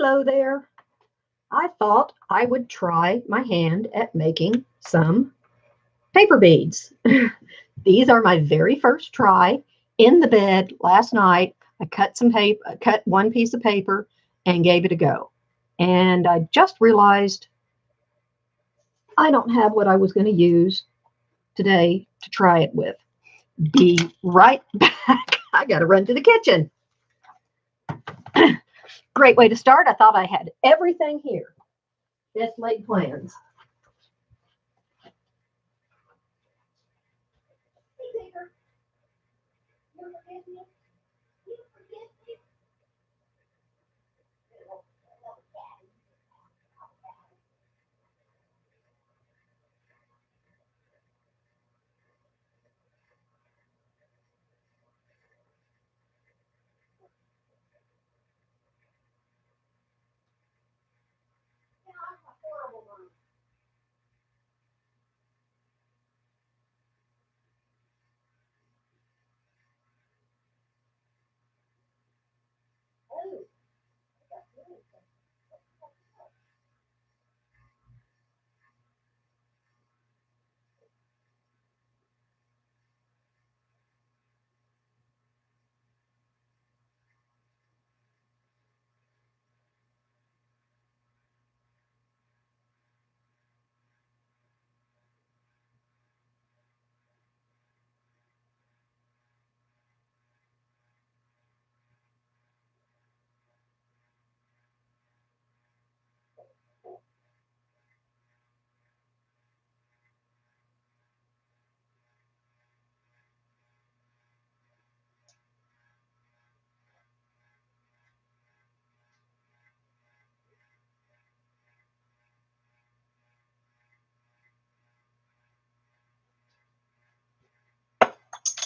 Hello there. I thought I would try my hand at making some paper beads. These are my very first try in the bed last night. I cut some paper, cut one piece of paper and gave it a go. And I just realized I don't have what I was going to use today to try it with. Be right back. I got to run to the kitchen. Great way to start. I thought I had everything here. Best laid plans. Hey, Tigger. You forget me? You forget me?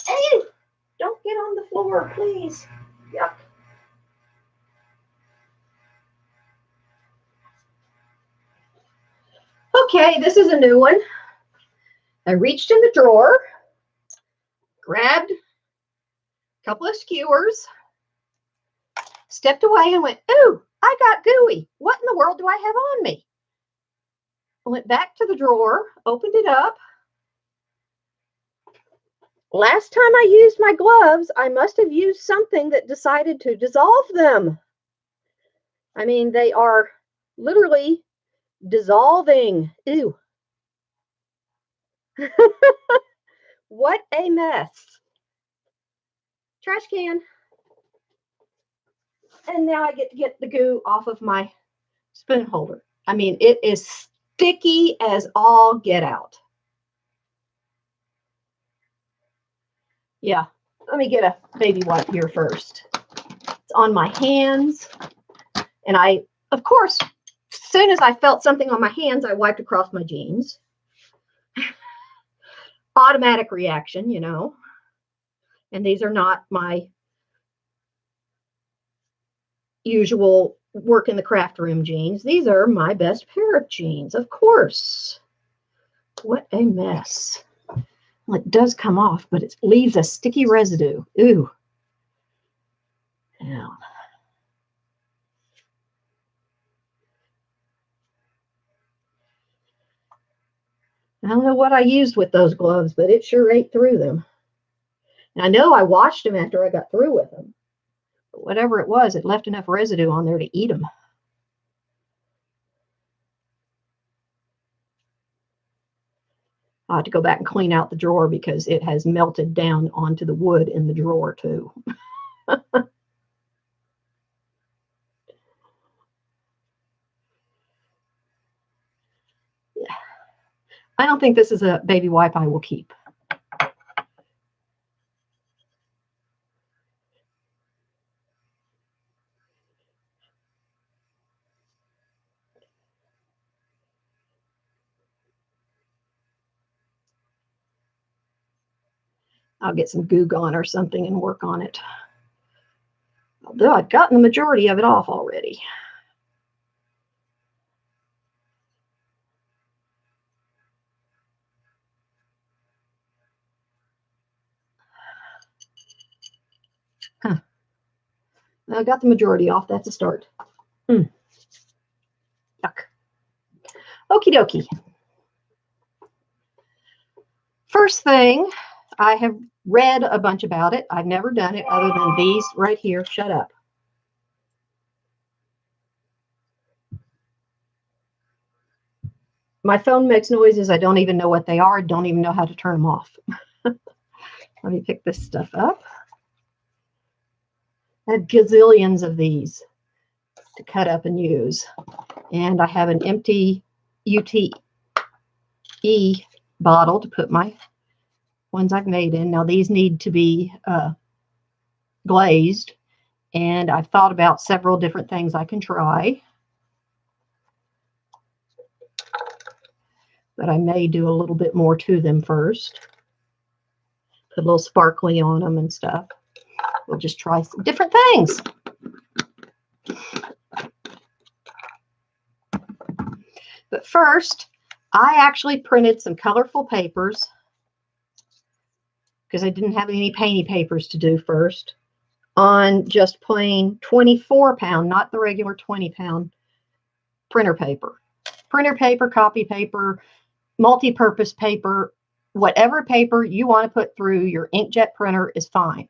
Hey, don't get on the floor, please. Yuck. Okay, this is a new one. I reached in the drawer, grabbed a couple of skewers, stepped away and went, ooh, I got gooey. What in the world do I have on me? I went back to the drawer, opened it up. Last time I used my gloves, I must have used something that decided to dissolve them. I mean, they are literally dissolving. Ew. What a mess. Trash can. And now I get to get the goo off of my spoon holder. I mean, it is sticky as all get out. Yeah, let me get a baby wipe here first. It's on my hands. And I, of course, as soon as I felt something on my hands, I wiped across my jeans. Automatic reaction, you know. And these are not my usual work in the craft room jeans. These are my best pair of jeans, of course. What a mess. Well, it does come off, but it leaves a sticky residue. Ooh. Yeah. I don't know what I used with those gloves, but it sure ate through them. And I know I washed them after I got through with them. But whatever it was, it left enough residue on there to eat them. I have to go back and clean out the drawer because it has melted down onto the wood in the drawer too. Yeah. I don't think this is a baby wipe I will keep. I'll get some Goo Gone or something and work on it. Although I've gotten the majority of it off already. Huh. I got the majority off. That's a start. Okie dokie. First thing, I have read a bunch about it. I've never done it other than these right here. Shut up. My phone makes noises. I don't even know what they are. I don't even know how to turn them off. Let me pick this stuff up. I have gazillions of these to cut up and use. And I have an empty UTE bottle to put my ones I've made in. Now these need to be glazed. And I've thought about several different things I can try. But I may do a little bit more to them first. Put a little sparkly on them and stuff. We'll just try some different things. But first, I actually printed some colorful papers because I didn't have any painty papers to do first on just plain 24-pound, not the regular 20-pound printer paper. Printer paper, copy paper, multi-purpose paper, whatever paper you want to put through your inkjet printer is fine.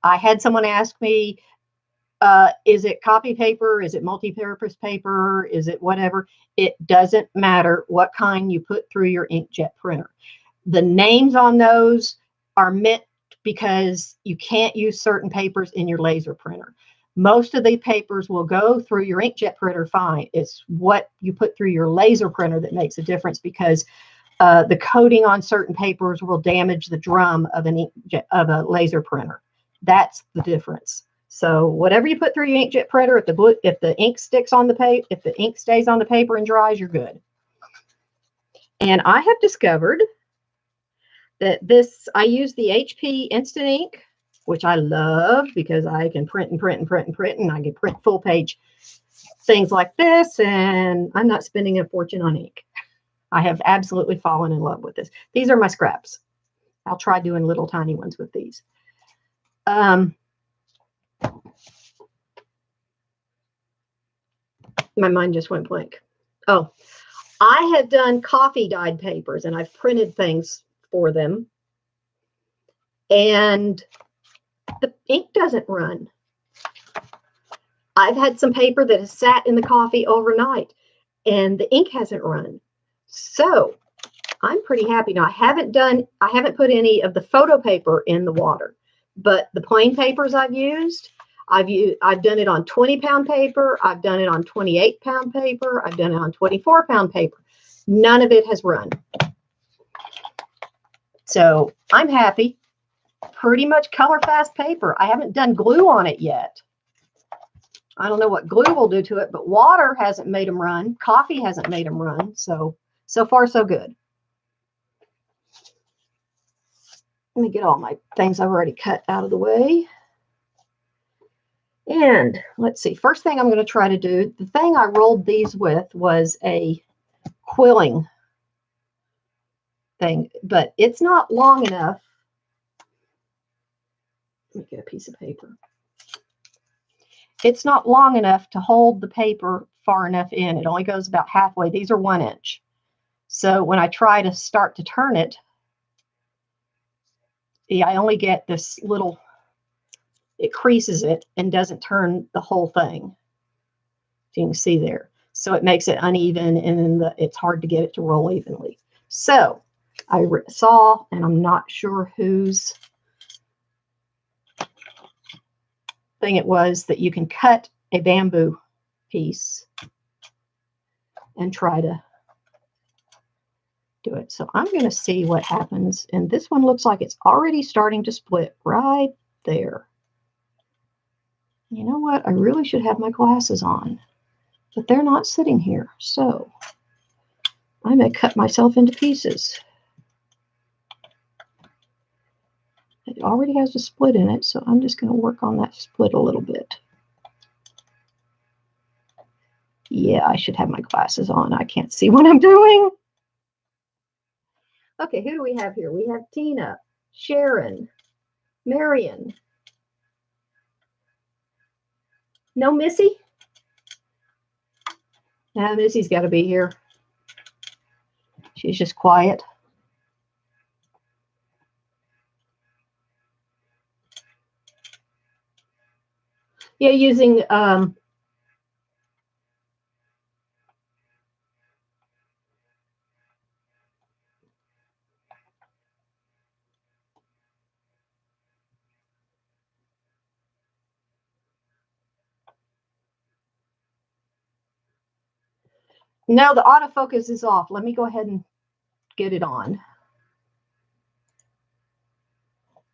I had someone ask me, is it copy paper? Is it multi-purpose paper? Is it whatever? It doesn't matter what kind you put through your inkjet printer. The names on those are meant because you can't use certain papers in your laser printer. Most of the papers will go through your inkjet printer fine. It's what you put through your laser printer that makes a difference, because the coating on certain papers will damage the drum of a laser printer. That's the difference. So whatever you put through your inkjet printer, if the ink sticks on the paper, if the ink stays on the paper and dries, you're good. And I have discovered that I use the HP Instant Ink, which I love because I can print and print and print and print, and I can print full page things like this, and I'm not spending a fortune on ink. I have absolutely fallen in love with this. These are my scraps. I'll try doing little tiny ones with these. My mind just went blank. Oh, I have done coffee dyed papers, and I've printed things for them. And the ink doesn't run. I've had some paper that has sat in the coffee overnight, and the ink hasn't run. So I'm pretty happy. Now, I haven't put any of the photo paper in the water, but the plain papers I've done it on 20-pound paper. I've done it on 28-pound paper. I've done it on 24-pound paper. None of it has run. So I'm happy. Pretty much color fast paper. I haven't done glue on it yet. I don't know what glue will do to it, but water hasn't made them run. Coffee hasn't made them run. So far, so good. Let me get all my things I've already cut out of the way. And let's see, first thing I'm going to try to do, the thing I rolled these with was a quilling thing, but it's not long enough. Let me get a piece of paper. It's not long enough to hold the paper far enough in. It only goes about halfway. These are 1 inch. So when I try to start to turn it, I only get this little, it creases it and doesn't turn the whole thing. You can see there. So it makes it uneven, and then it's hard to get it to roll evenly. So I saw, and I'm not sure whose thing it was, that you can cut a bamboo piece and try to do it. So I'm going to see what happens. And this one looks like it's already starting to split right there. You know what? I really should have my glasses on, but they're not sitting here. So I may cut myself into pieces. It already has a split in it, so I'm just going to work on that split a little bit. Yeah, I should have my glasses on. I can't see what I'm doing. Okay, who do we have here? We have Tina, Sharon, Marion. No Missy? Nah, Missy's got to be here. She's just quiet. Yeah, using now the autofocus is off. Let me go ahead and get it on.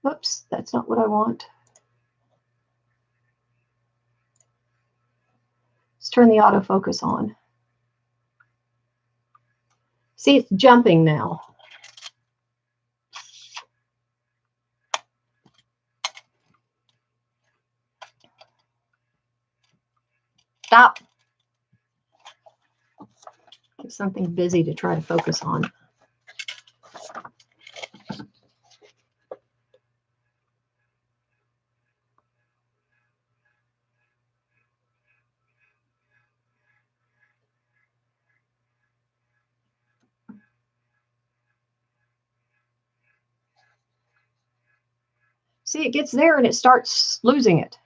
Oops, that's not what I want. Let's turn the autofocus on. See, it's jumping now. Stop. Give something busy to try to focus on. See, it gets there and it starts losing it.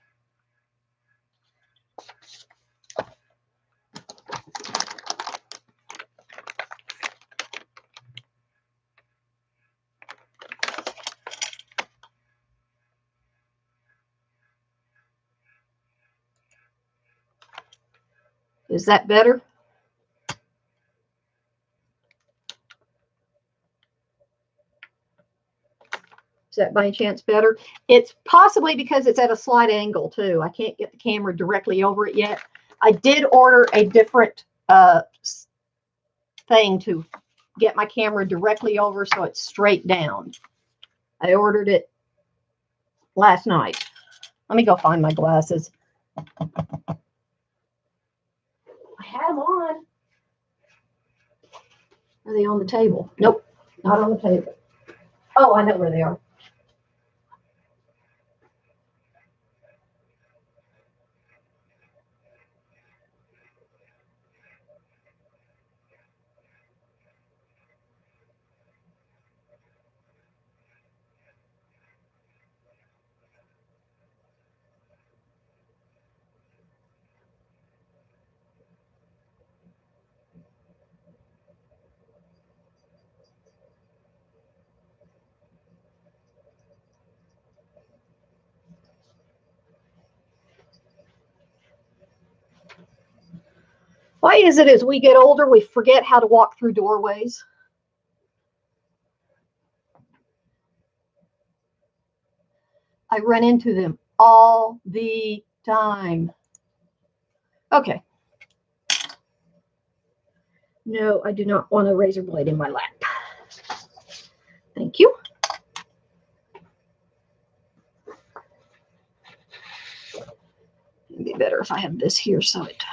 Is that better? Is that by any chance better? It's possibly because it's at a slight angle too. I can't get the camera directly over it yet. I did order a different thing to get my camera directly over so it's straight down. I ordered it last night. Let me go find my glasses. I had them on. Are they on the table? Nope, not on the table. Oh, I know where they are. Why is it as we get older, we forget how to walk through doorways? I run into them all the time. Okay. No, I do not want a razor blade in my lap. Thank you. It'd be better if I have this here so it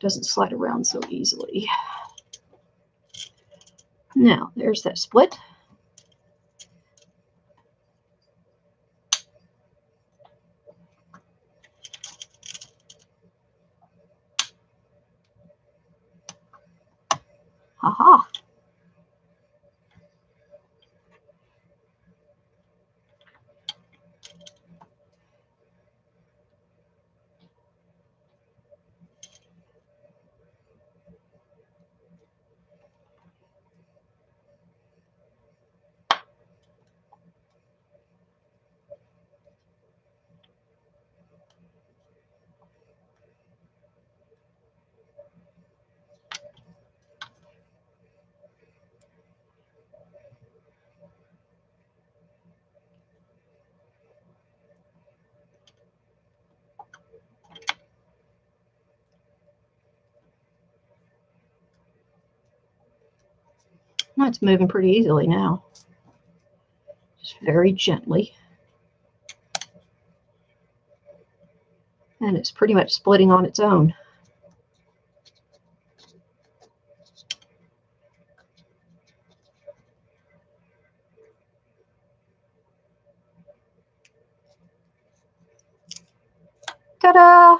doesn't slide around so easily. Now, there's that split. Haha. Well, it's moving pretty easily now. Just very gently. And it's pretty much splitting on its own. Ta-da!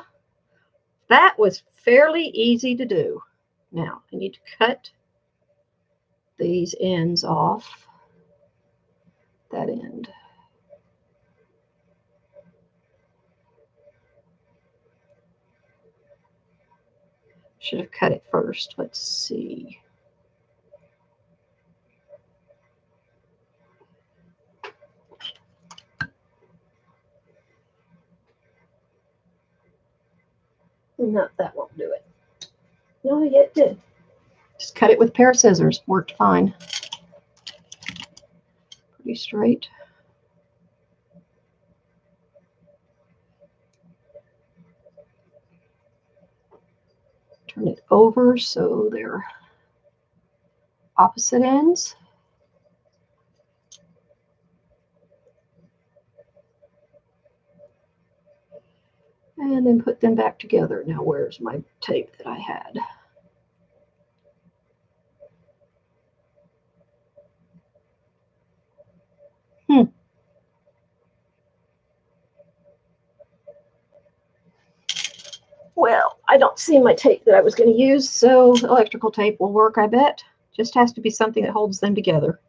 That was fairly easy to do. Now, I need to cut these ends off. That end. Should have cut it first. Let's see. No, that won't do it. No, it did. Just cut it with a pair of scissors. Worked fine. Pretty straight. Turn it over so they're opposite ends. And then put them back together. Now, where's my tape that I had? Well, I don't see my tape that I was going to use, so electrical tape will work, I bet. Just has to be something that holds them together.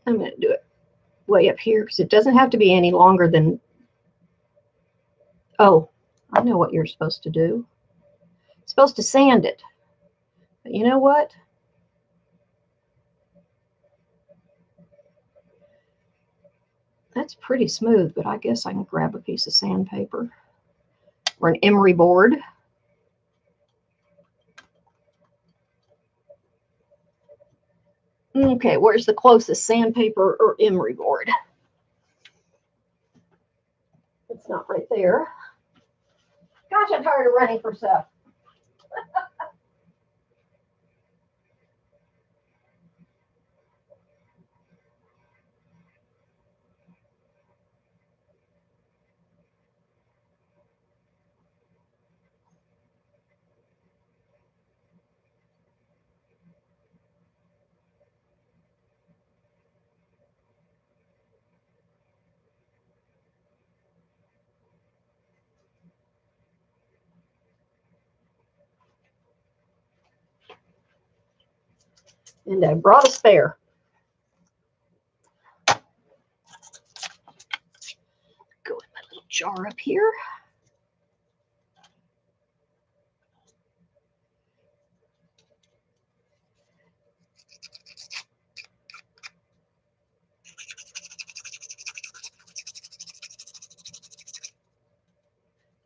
I'm going to do it way up here because it doesn't have to be any longer than, oh, I know what you're supposed to do. You're supposed to sand it. But you know what? That's pretty smooth, but I guess I can grab a piece of sandpaper or an emery board. Okay, where's the closest sandpaper or emery board? It's not right there. Gosh, I'm tired of running for stuff. And I brought a spare. Go in my little jar up here.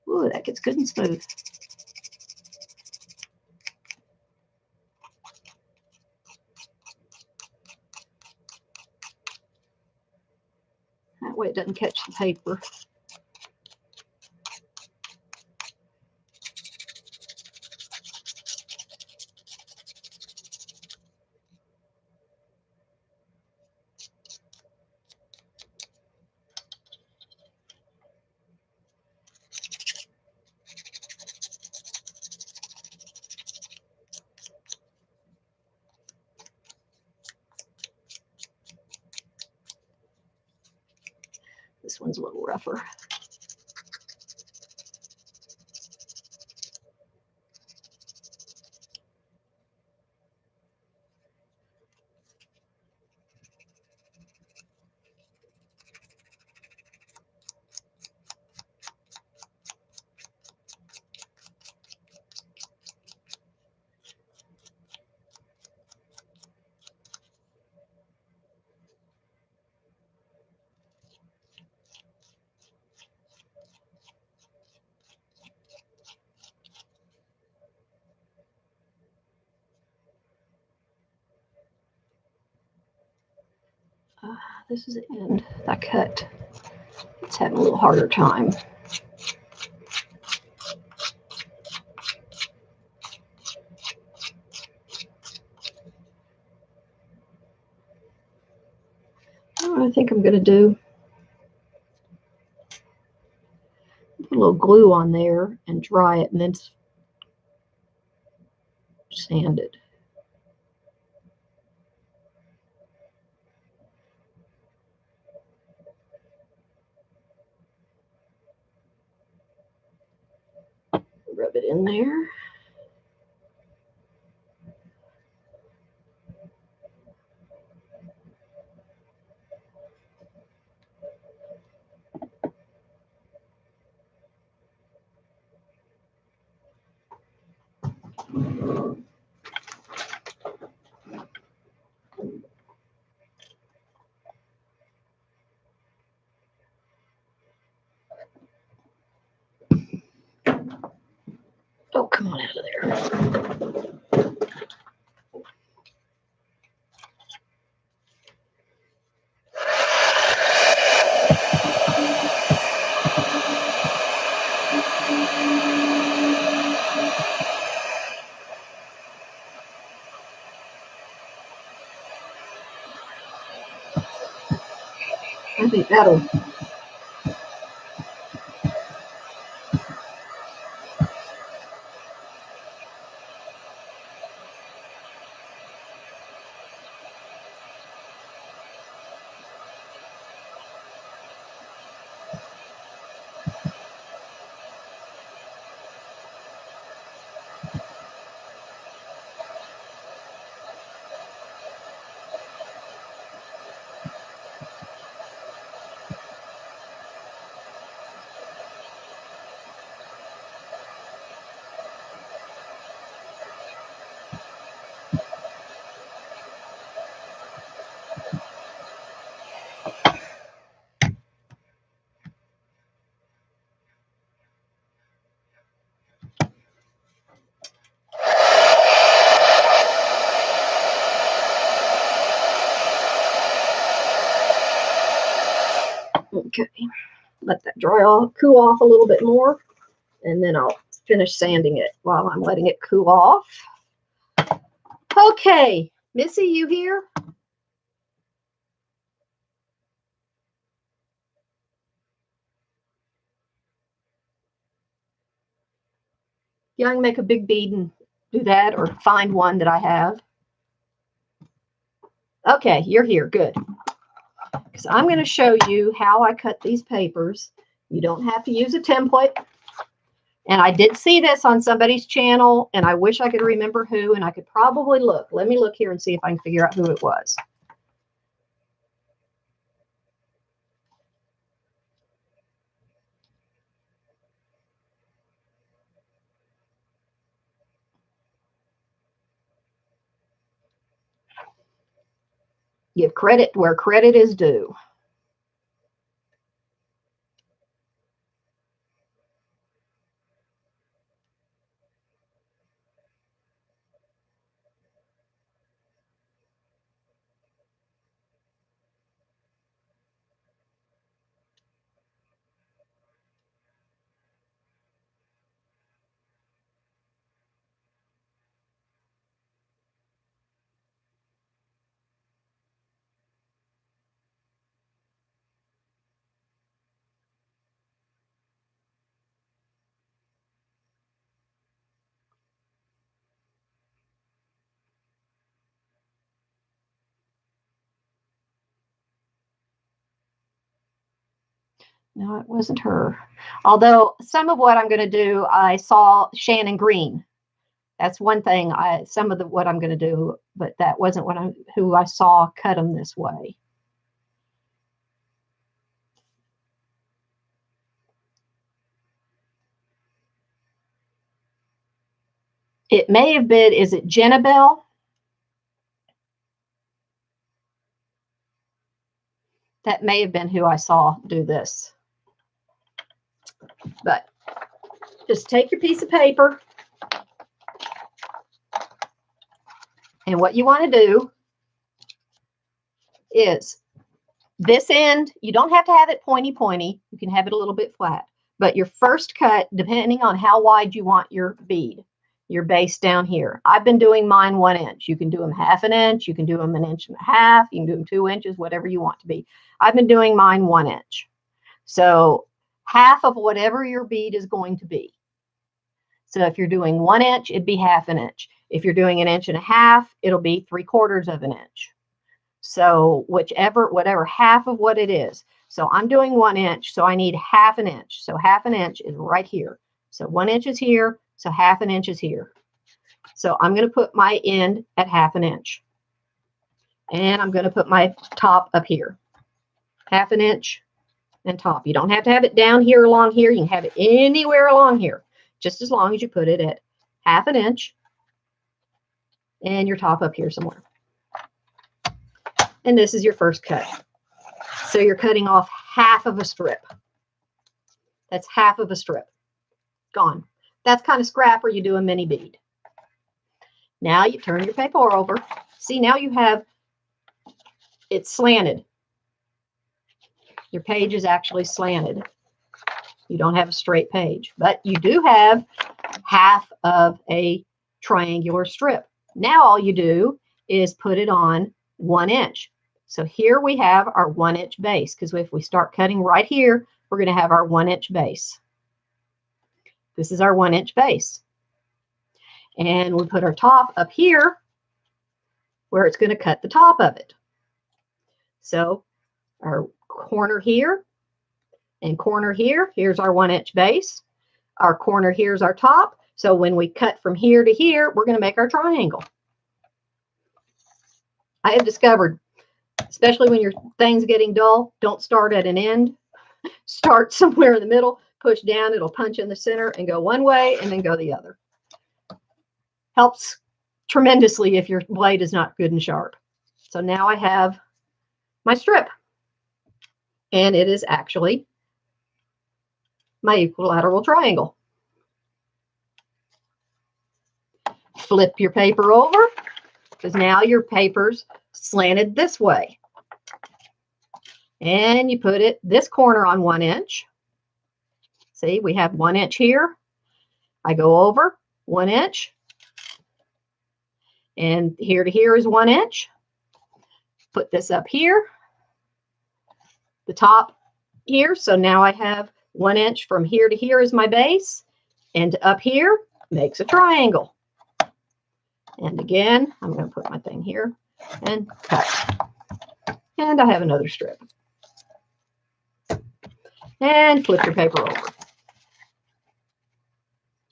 Ooh, that gets good and smooth. That way it doesn't catch the paper. This one's a little rougher. This is the end. That cut. It's having a little harder time. what I think I'm going to do. Put a little glue on there and dry it and then sand it. Rub it in there. Oh, come on out of there. I think that'll. Okay, let that dry off, cool off a little bit more, and then I'll finish sanding it while I'm letting it cool off. Okay, Missy, you here? Yeah, I can make a big bead and do that, or find one that I have. Okay, you're here. Good. Because I'm going to show you how I cut these papers. You don't have to use a template. And I did see this on somebody's channel, and I wish I could remember who, and I could probably look. Let me look here and see if I can figure out who it was. Give credit where credit is due. No, it wasn't her. Although some of what I'm going to do, I saw Shannon Green. That's one thing. Some of what I'm going to do, but that wasn't who I saw cut them this way. It may have been. Is it Jenna Bell? That may have been who I saw do this. But just take your piece of paper, and what you want to do is this end, you don't have to have it pointy. You can have it a little bit flat. But your first cut, depending on how wide you want your bead, your base down here. I've been doing mine 1 inch. You can do them 1/2 inch. You can do them 1.5 inches. You can do them 2 inches, whatever you want to be. I've been doing mine 1 inch. So half of whatever your bead is going to be. So if you're doing 1 inch, it'd be 1/2 inch. If you're doing 1.5 inches, it'll be 3/4 of an inch. So whatever half of what it is. So I'm doing 1 inch, so I need 1/2 inch. So 1/2 inch is right here. So 1 inch is here, so 1/2 inch is here. So I'm going to put my end at 1/2 inch. And I'm going to put my top up here. 1/2 inch and top. You don't have to have it down here along here. You can have it anywhere along here, just as long as you put it at 1/2 inch and your top up here somewhere. And this is your first cut. So you're cutting off half of a strip. That's half of a strip. Gone. That's kind of scrap, or you do a mini bead. Now you turn your paper over. See, now you have it slanted. Your page is actually slanted. You don't have a straight page, but you do have half of a triangular strip. Now all you do is put it on 1 inch. So here we have our 1 inch base, because if we start cutting right here, we're going to have our 1 inch base. This is our 1 inch base. And we put our top up here where it's going to cut the top of it. So our corner here and corner here, here's our 1 inch base. Our corner here's our top. So when we cut from here to here, we're going to make our triangle. I have discovered, especially when your thing's getting dull, don't start at an end. Start somewhere in the middle, push down, it'll punch in the center and go one way and then go the other. Helps tremendously if your blade is not good and sharp. So now I have my strip. And it is actually my equilateral triangle. Flip your paper over, because now your paper's slanted this way. And you put it this corner on 1 inch. See, we have 1 inch here. I go over 1 inch. And here to here is 1 inch. Put this up here. The top here. So now I have 1 inch from here to here is my base. And up here makes a triangle. And again, I'm going to put my thing here and cut. And I have another strip. And flip your paper over.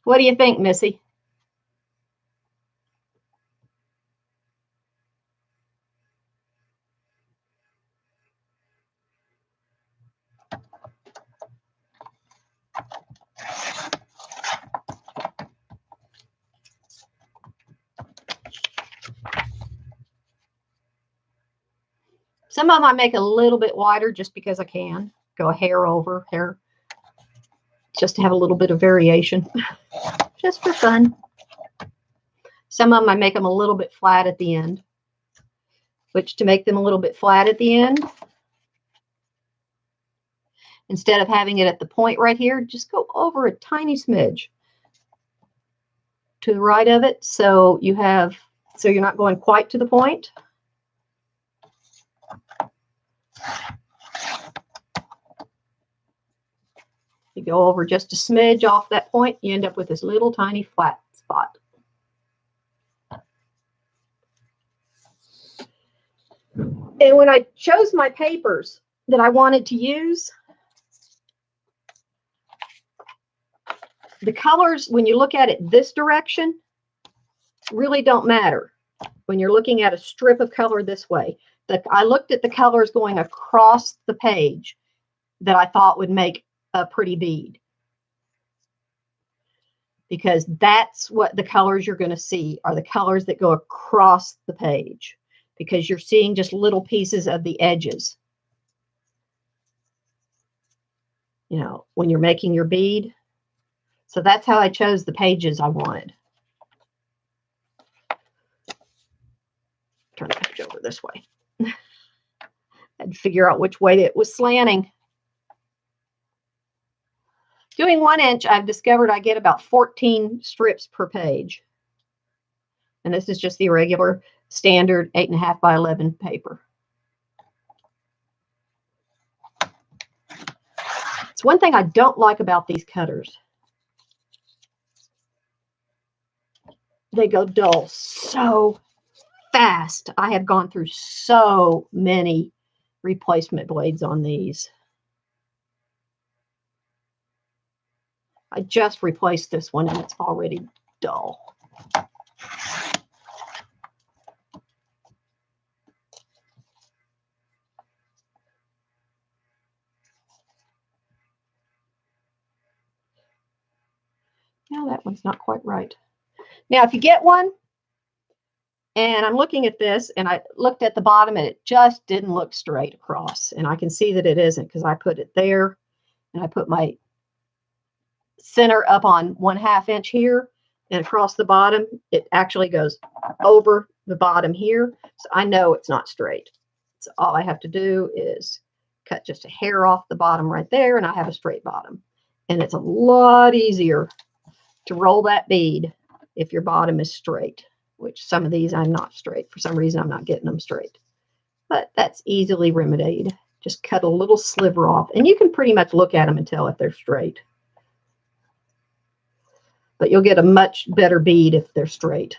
What do you think, Missy? Some of them I make a little bit wider just because I can. Go a hair over, hair, just to have a little bit of variation, just for fun. Some of them I make them a little bit flat at the end, which to make them a little bit flat at the end, instead of having it at the point right here, just go over a tiny smidge to the right of it, so you're not going quite to the point. You go over just a smidge off that point, you end up with this little tiny flat spot. And when I chose my papers that I wanted to use, the colors, when you look at it this direction, really don't matter. When you're looking at a strip of color this way, I looked at the colors going across the page that I thought would make a pretty bead, because that's what the colors you're going to see are the colors that go across the page, because you're seeing just little pieces of the edges, you know, when you're making your bead. So that's how I chose the pages I wanted. Turn the page over this way. I had to figure out which way it was slanting. Doing 1 inch, I've discovered I get about 14 strips per page. And this is just the regular standard 8.5 by 11 paper. It's one thing I don't like about these cutters. They go dull so fast. I have gone through so many replacement blades on these. I just replaced this one and it's already dull. No, that one's not quite right. Now, if you get one, and I'm looking at this, and I looked at the bottom, and it just didn't look straight across. And I can see that it isn't because I put it there, and I put my center up on 1/2 inch here, and across the bottom, it actually goes over the bottom here. So I know it's not straight. So all I have to do is cut just a hair off the bottom right there, and I have a straight bottom. And it's a lot easier to roll that bead if your bottom is straight, which some of these I'm not straight. For some reason, I'm not getting them straight. But that's easily remedied. Just cut a little sliver off, and you can pretty much look at them and tell if they're straight. But you'll get a much better bead if they're straight.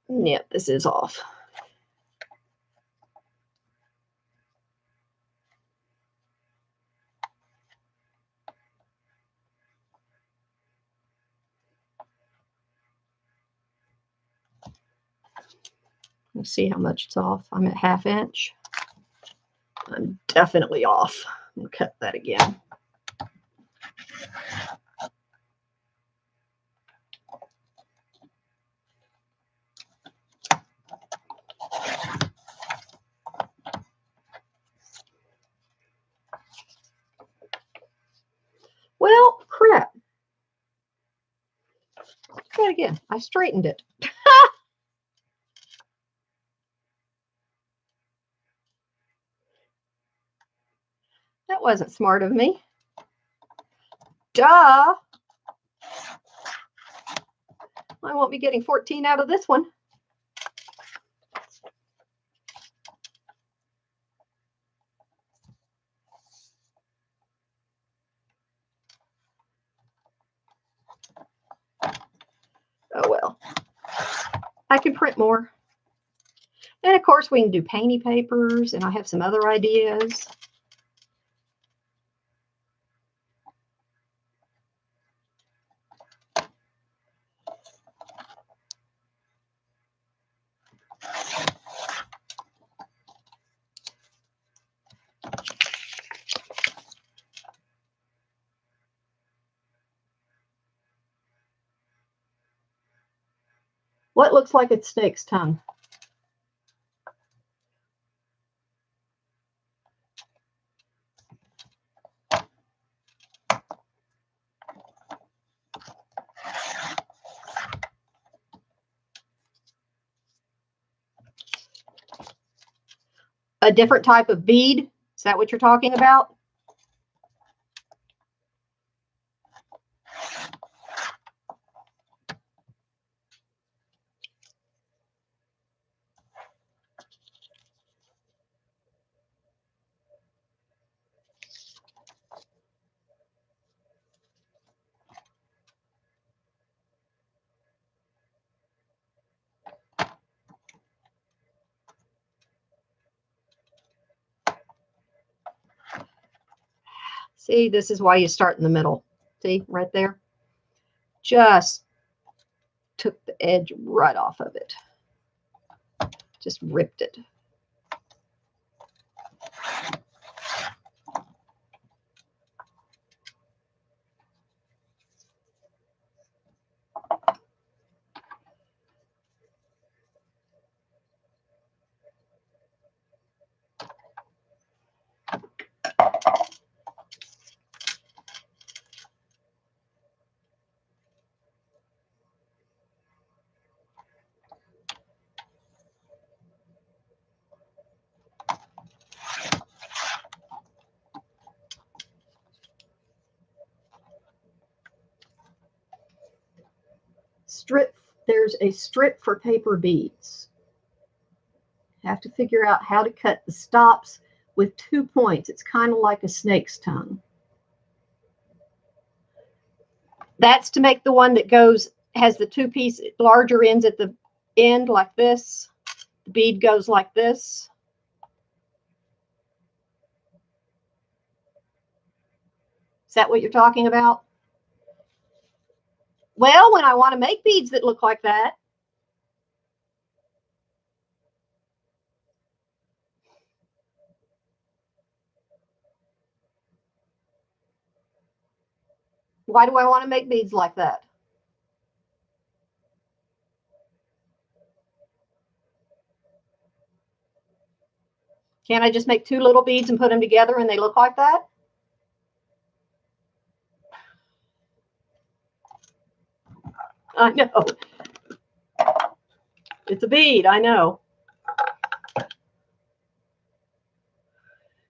Yep, this is off. Let's see how much it's off. I'm at 1/2 inch. I'm definitely off. I'm going to cut that again. Well, crap. Try it again. I straightened it. That wasn't smart of me. Duh. I won't be getting 14 out of this one. Oh well. I can print more. And of course we can do painty papers, and I have some other ideas. What looks like a snake's tongue? A different type of bead? Is that what you're talking about? See, this is why you start in the middle. See, right there? Just took the edge right off of it. Just ripped it. here's a strip for paper beads. Have to figure out how to cut the stops with 2 points. It's kind of like a snake's tongue. That's to make the one that has the 2 piece larger ends at the end like this. The bead goes like this. Is that what you're talking about? Well, when I want to make beads that look like that, why do I want to make beads like that? Can't I just make 2 little beads and put them together and they look like that? I know. It's a bead, I know.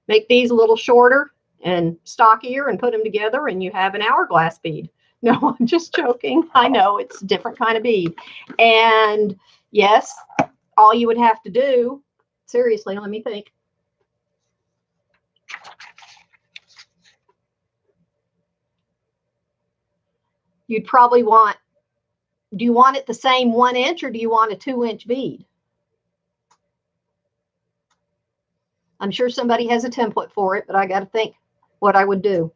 Make these a little shorter and stockier and put them together and you have an hourglass bead. No, I'm just joking. I know it's a different kind of bead. And yes, all you would have to do, seriously, let me think. You'd probably want, do you want it the same 1 inch or do you want a 2-inch bead? I'm sure somebody has a template for it, but I got to think what I would do.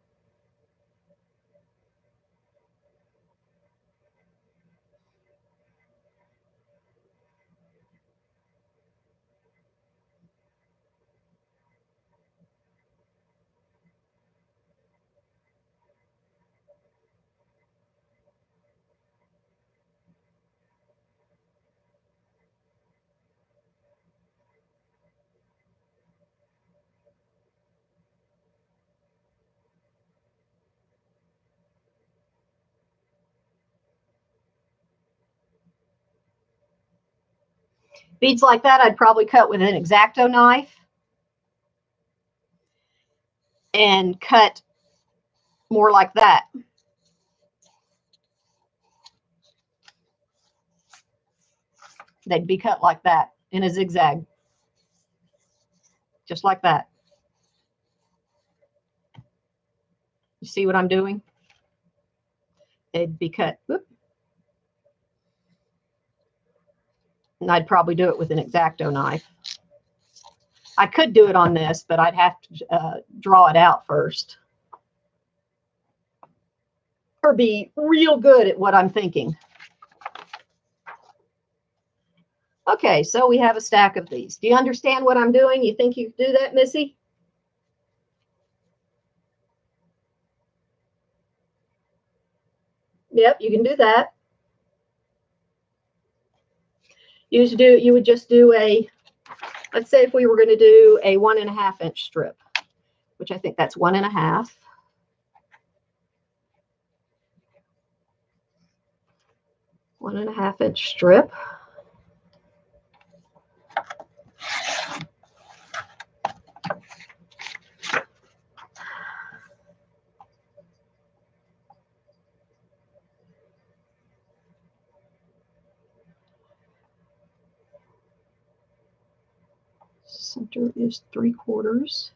Beads like that, I'd probably cut with an X-Acto knife and cut more like that. They'd be cut like that in a zigzag, just like that. You see what I'm doing? They'd be cut. Whoop. And I'd probably do it with an X-Acto knife. I could do it on this, but I'd have to draw it out first. Or be real good at what I'm thinking. Okay, so we have a stack of these. Do you understand what I'm doing? You think you can do that, Missy? Yep, you can do that. You would just do a, let's say if we were going to do a 1.5 inch strip, which I think that's 1.5. One and a half inch strip. Center is 3/4.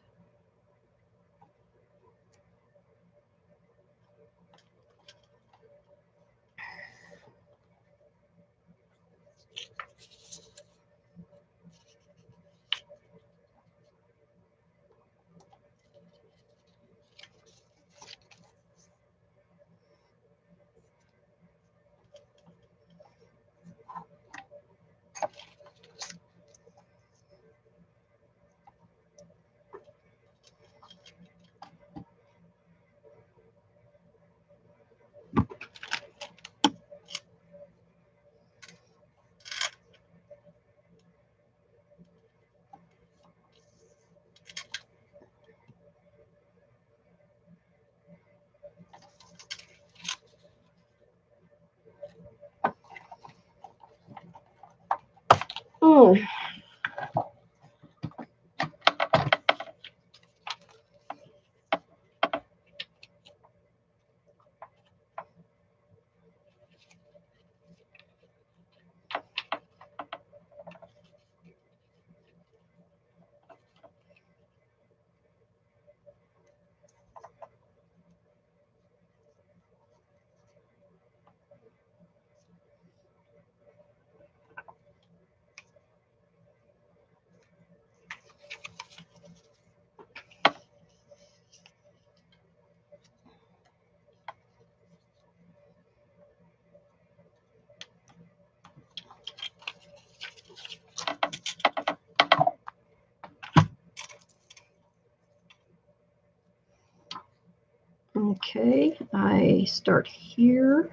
Okay, I start here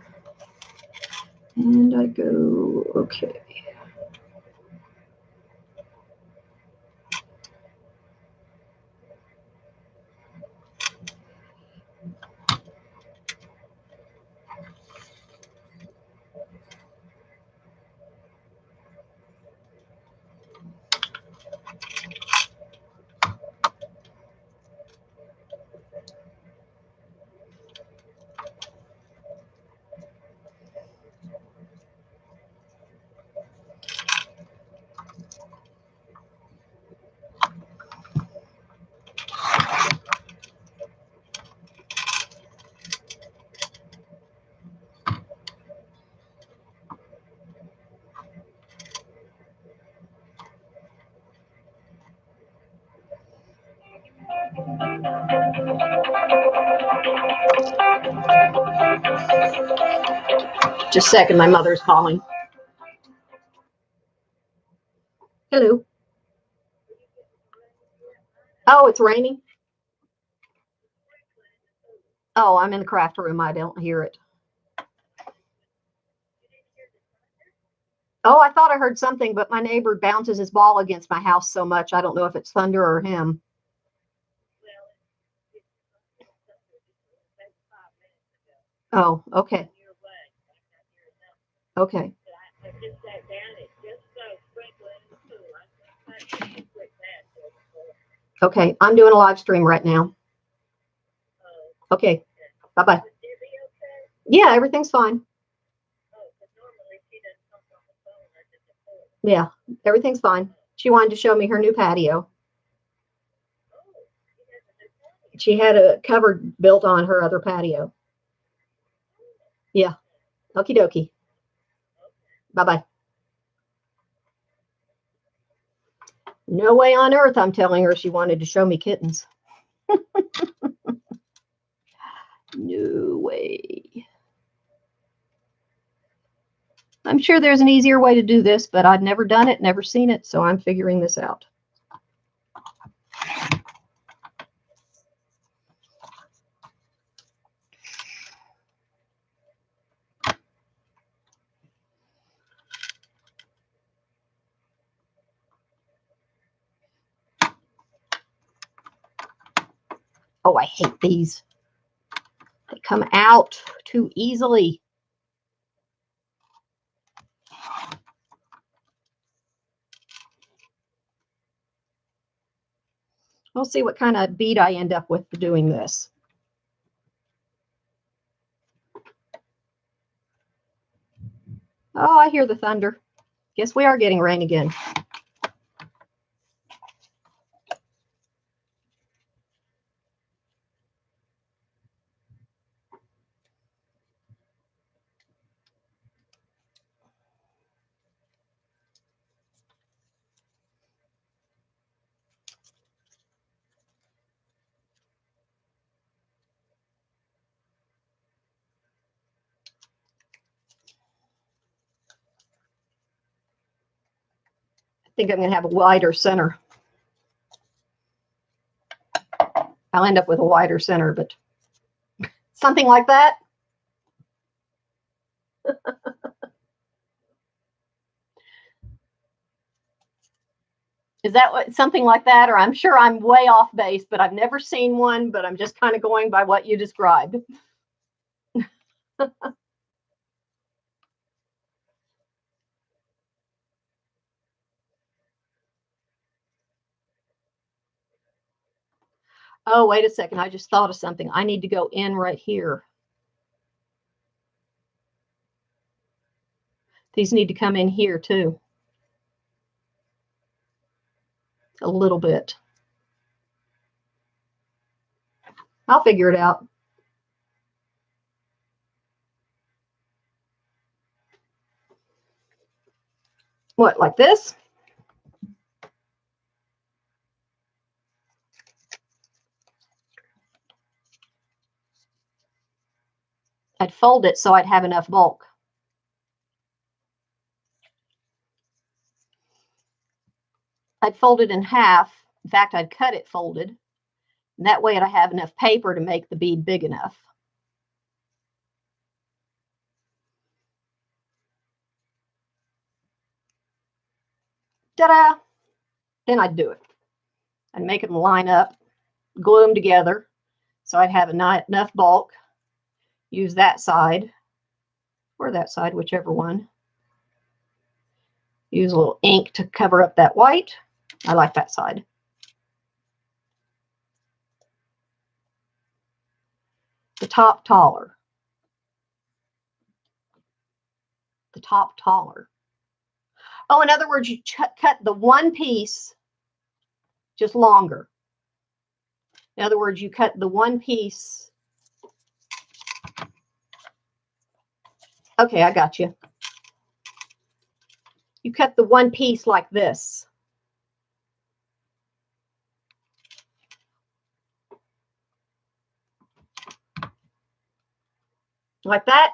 and I go, okay. Just a second, my mother's calling. Hello. Oh, it's raining? Oh, I'm in the craft room. I don't hear it. Oh, I thought I heard something, but my neighbor bounces his ball against my house so much. I don't know if it's thunder or him. Oh, okay. Okay. Okay, I'm doing a live stream right now. Okay, bye-bye. Yeah, everything's fine. Yeah, everything's fine. She wanted to show me her new patio. She had a cupboard built on her other patio. Yeah, okie dokie. Bye-bye. No way on earth I'm telling her she wanted to show me kittens. No way. I'm sure there's an easier way to do this, but I've never done it, never seen it, so I'm figuring this out. Oh, I hate these. They come out too easily. We'll see what kind of bead I end up with for doing this. Oh, I hear the thunder. Guess we are getting rain again. I think I'm going to have a wider center. I'll end up with a wider center, but something like that. Is that what, something like that? Or I'm sure I'm way off base, but I've never seen one, but I'm just kind of going by what you described. Oh, wait a second. I just thought of something. I need to go in right here. These need to come in here too. A little bit. I'll figure it out. What, like this? I'd fold it so I'd have enough bulk. I'd fold it in half. In fact, I'd cut it folded. And that way I'd have enough paper to make the bead big enough. Ta-da! Then I'd do it. I'd make them line up, glue them together so I'd have enough bulk. Use that side or that side, whichever one. Use a little ink to cover up that white. I like that side. The top taller. The top taller. Oh, in other words, you cut the one piece just longer. In other words, you cut the one piece. Okay, I got you. You cut the one piece like this. Like that.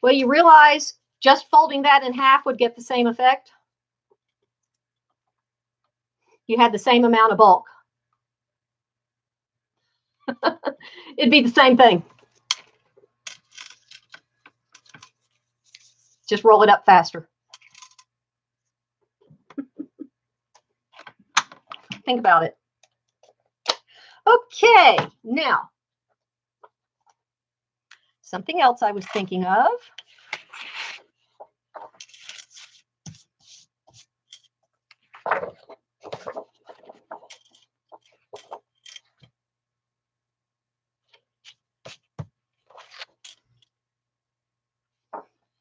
Well, you realize just folding that in half would get the same effect. You had the same amount of bulk. It'd be the same thing. Just roll it up faster. Think about it. Okay, now, something else I was thinking of.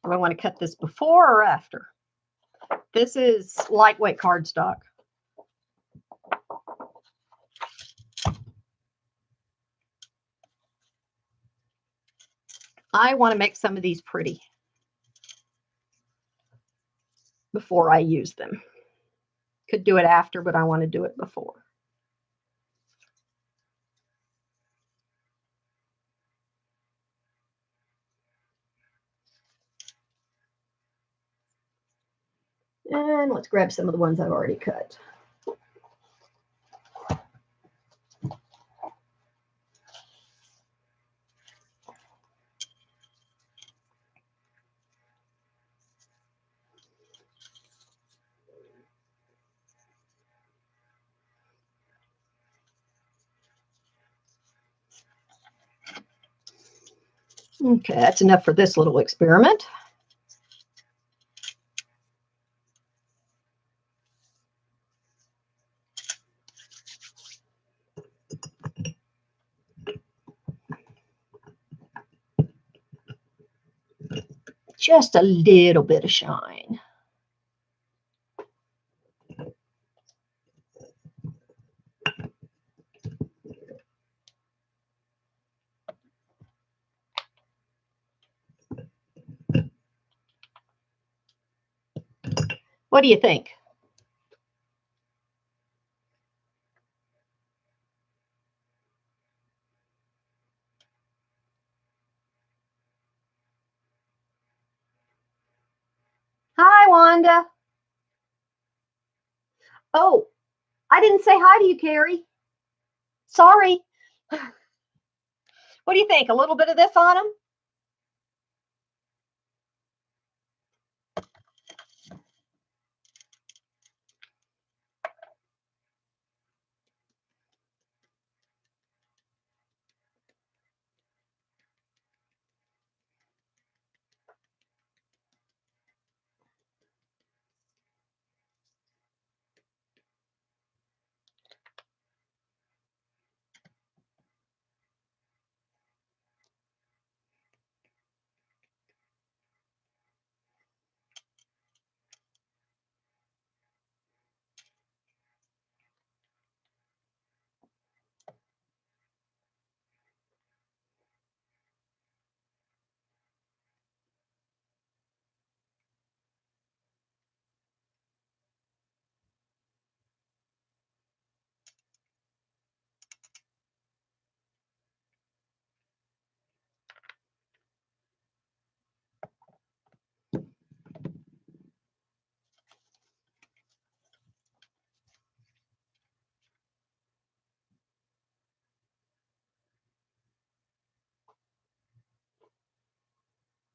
Do I want to cut this before or after? This is lightweight cardstock. I want to make some of these pretty before I use them. Could do it after, but I want to do it before. And let's grab some of the ones I've already cut. Okay, that's enough for this little experiment. Just a little bit of shine. What do you think? Hi, Wanda. Oh, I didn't say hi to you, Carrie. Sorry. What do you think? A little bit of this on them?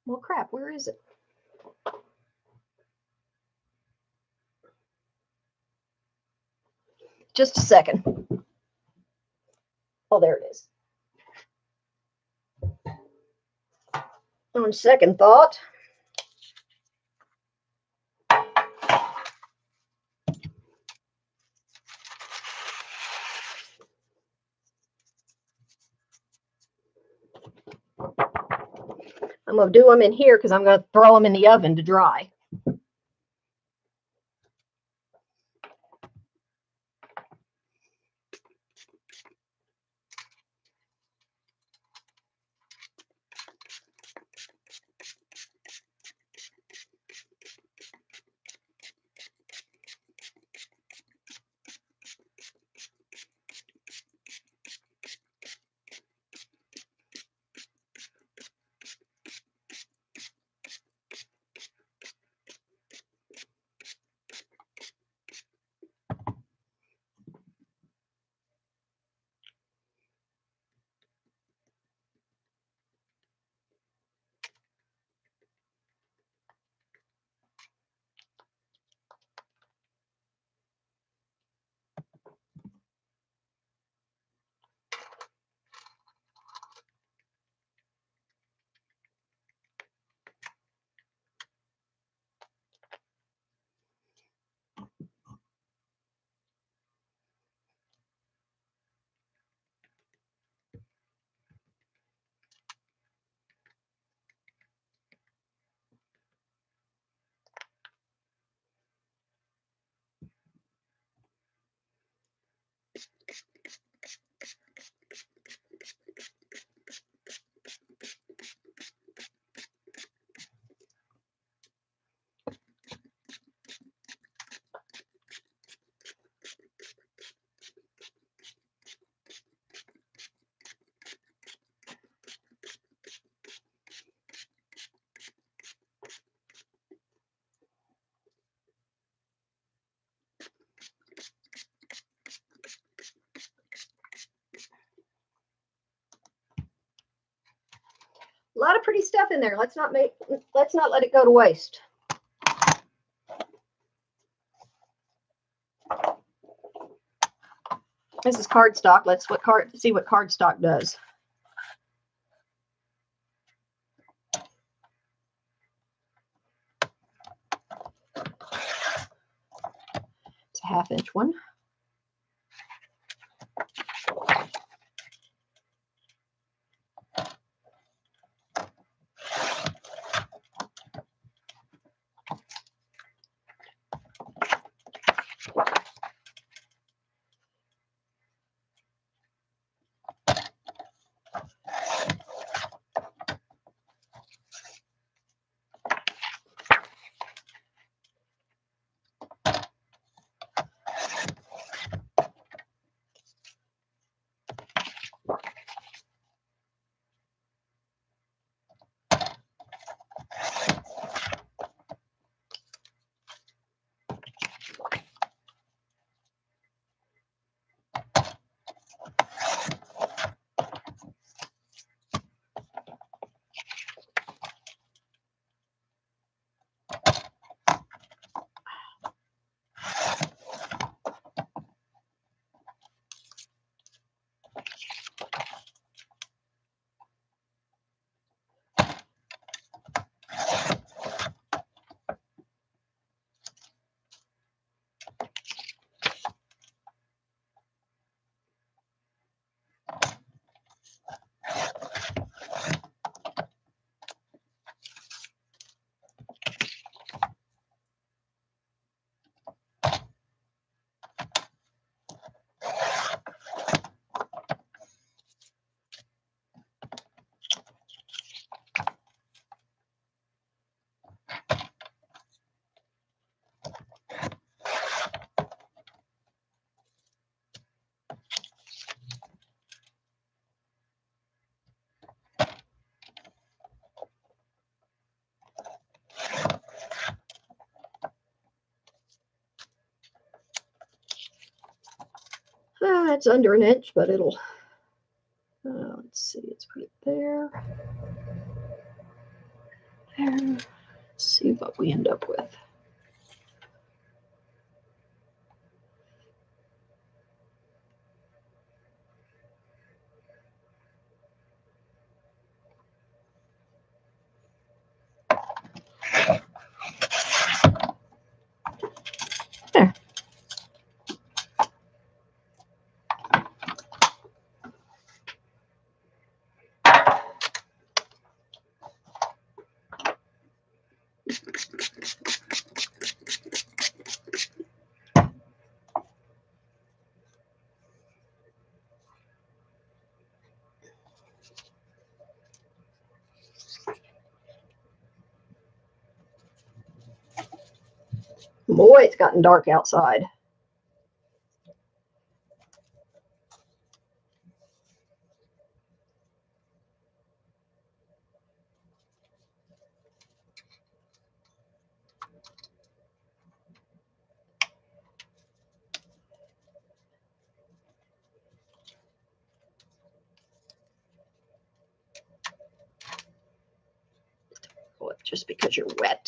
Well, crap, where is it? Just a second. Oh, there it is. On second thought, I'm going to do them in here because I'm going to throw them in the oven to dry. A lot of pretty stuff in there. Let's not let it go to waste. This is cardstock. Let's see what cardstock does. It's a 1/2 inch one. It's under 1 inch, but it'll, let's see, let's put it there. there. Let's see what we end up with. There. Boy, it's gotten dark outside. Well, just because you're wet.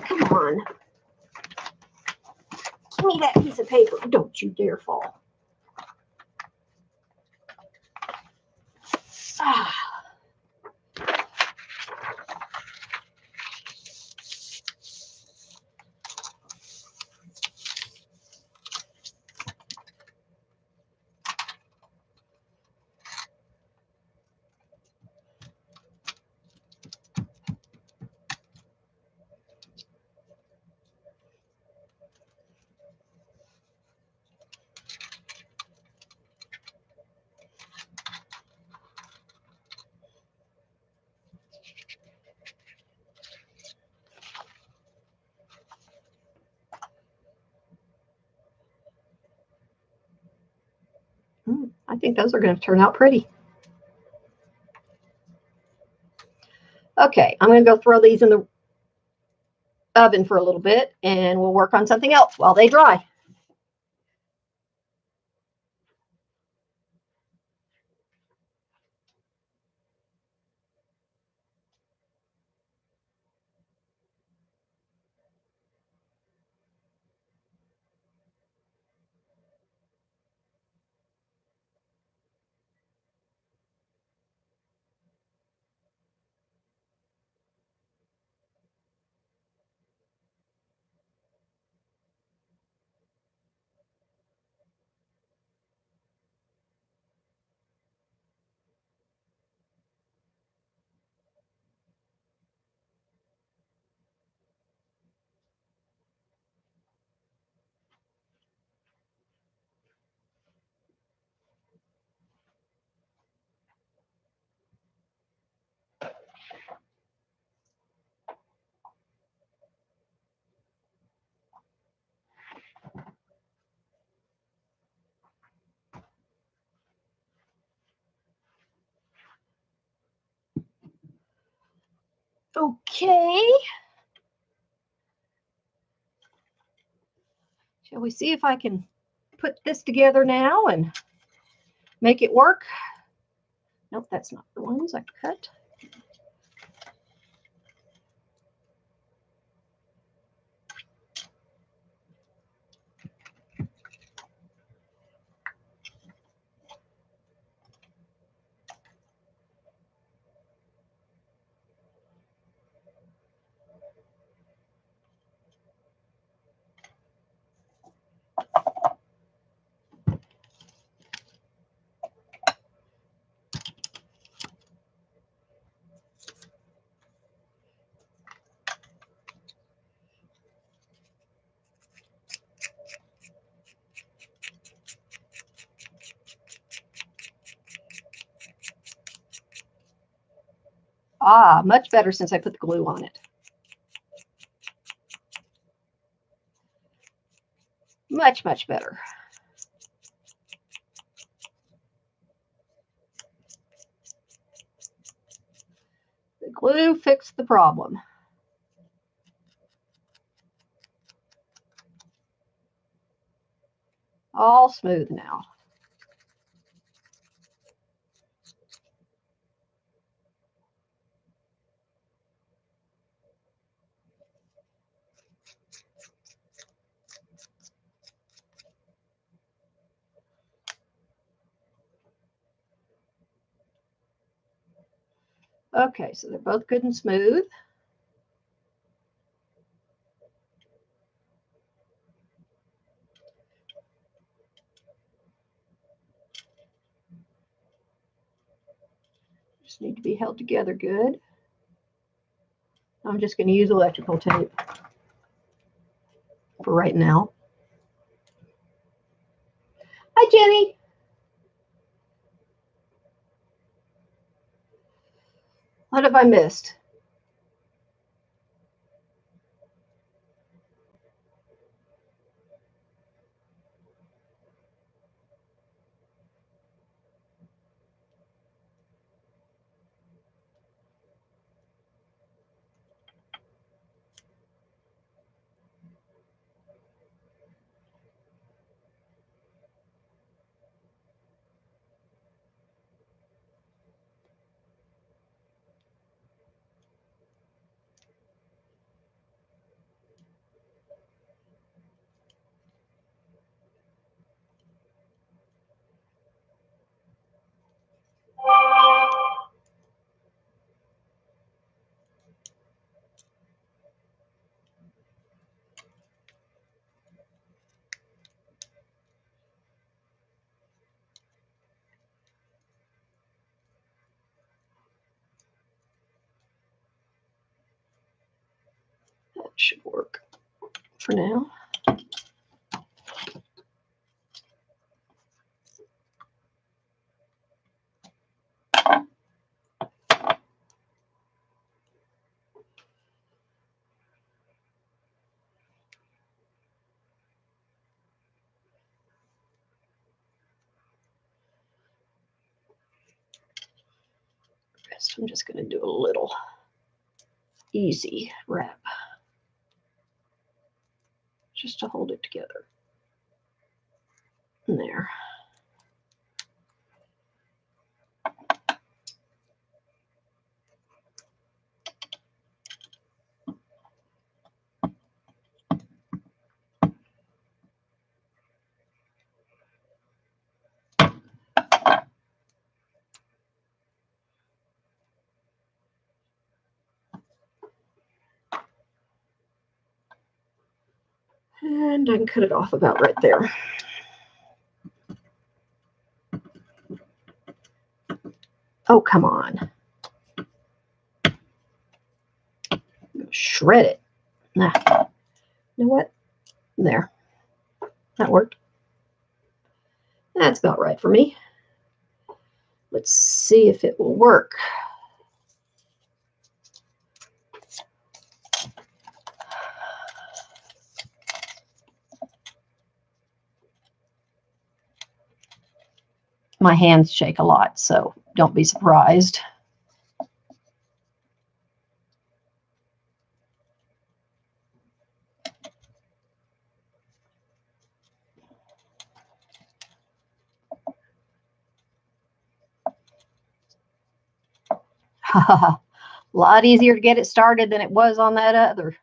Come on. Give me that piece of paper. Don't you dare fall. Ah. I think those are going to turn out pretty. Okay, I'm going to go throw these in the oven for a little bit, and we'll work on something else while they dry. Okay. Shall we see if I can put this together now and make it work? Nope, that's not the ones I cut. Ah, much better since I put the glue on it. Much, much better. The glue fixed the problem. All smooth now. Okay, so they're both good and smooth. Just need to be held together good. I'm just going to use electrical tape for right now. Hi, Jenny. What have I missed? That should work for now. Rest, I'm just going to do a little easy wrap just to hold it together. And there. And I can cut it off about right there. Oh, come on. Shred it. Nah. You know what? There. That worked. That's about right for me. Let's see if it will work. My hands shake a lot, so don't be surprised. A lot easier to get it started than it was on that other.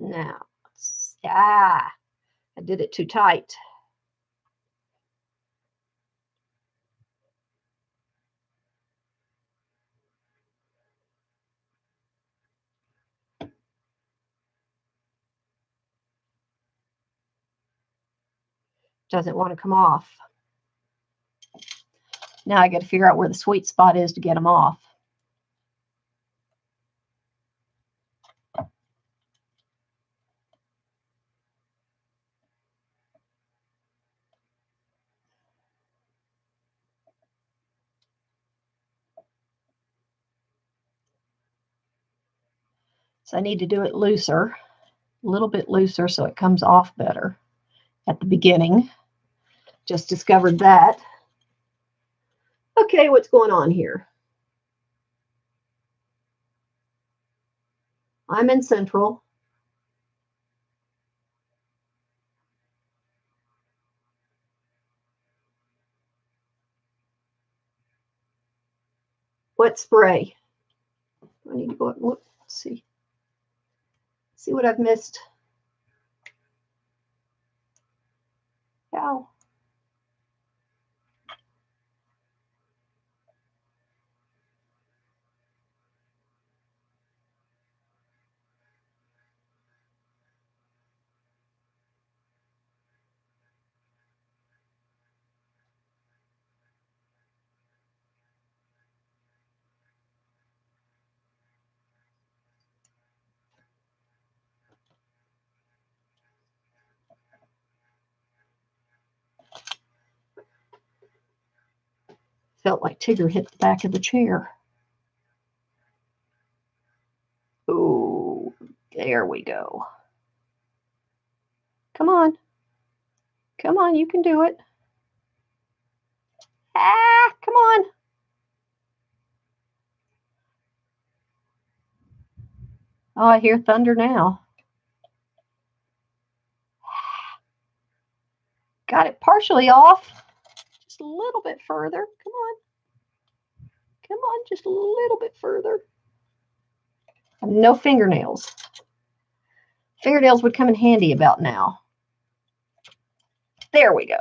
Now, I did it too tight. Doesn't want to come off. Now I got to figure out where the sweet spot is to get them off. So I need to do it looser, a little bit looser so it comes off better at the beginning. Just discovered that. Okay, what's going on here? I'm in central. What spray? I need to go, let's see. See what I've missed. Ow. Felt like Tigger hit the back of the chair. Oh, there we go. Come on. Come on, you can do it. Ah, come on. Oh, I hear thunder now. Got it partially off. Just a little bit further. Come on. Come on, just a little bit further. No fingernails. Fingernails would come in handy about now. There we go.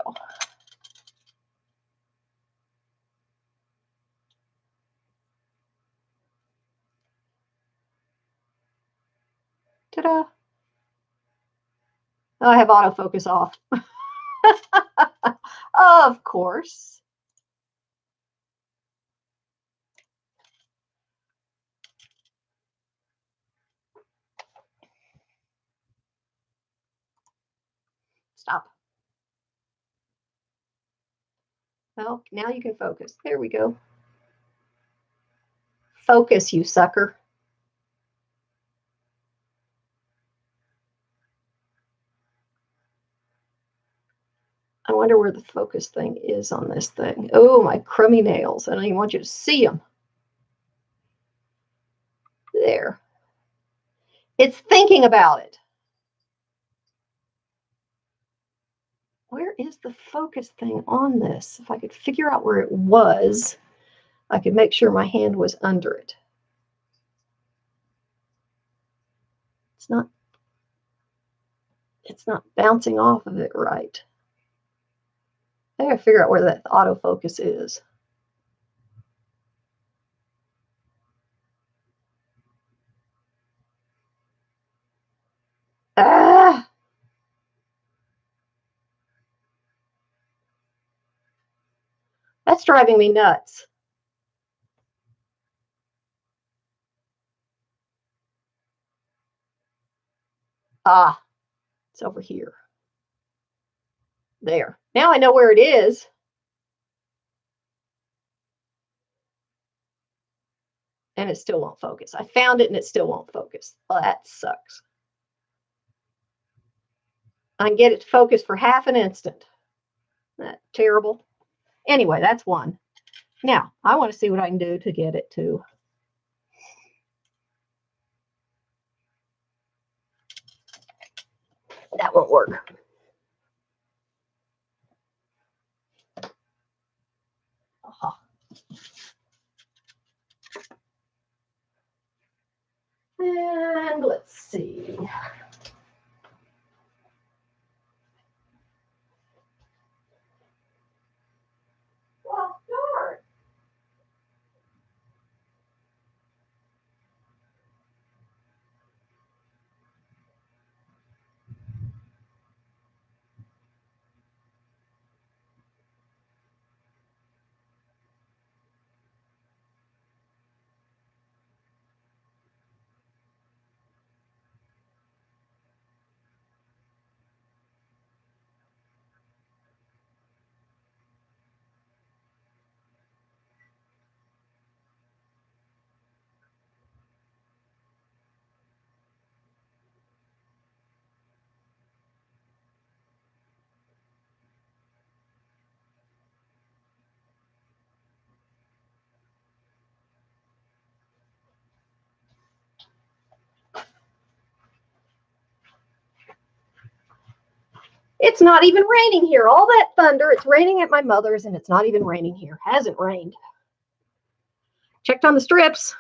Ta-da. Oh, I have autofocus off. Of course. Stop. Well, now you can focus. There we go. Focus, you sucker. I wonder where the focus thing is on this thing. Oh, my crummy nails. I don't even want you to see them. There. It's thinking about it. Where is the focus thing on this? If I could figure out where it was, I could make sure my hand was under it. It's not. It's not bouncing off of it right. I gotta figure out where that autofocus is. Ah! That's driving me nuts. Ah, it's over here. There. Now I know where it is. And it still won't focus. I found it and it still won't focus. Well, that sucks. I can get it to focus for half an instant. That's terrible. Anyway, that's one. Now, I want to see what I can do to get it to. That won't work. Uh-huh. And let's see. Well, darn. It's not even raining here. All that thunder, it's raining at my mother's and it's not even raining here. Hasn't rained. Checked on the strips.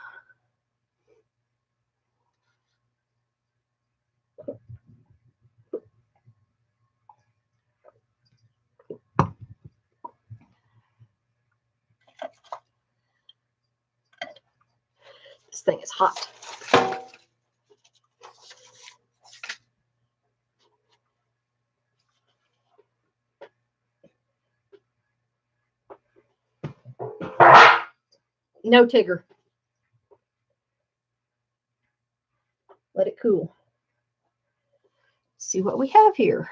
This thing is hot. No Tigger. Let it cool. See what we have here.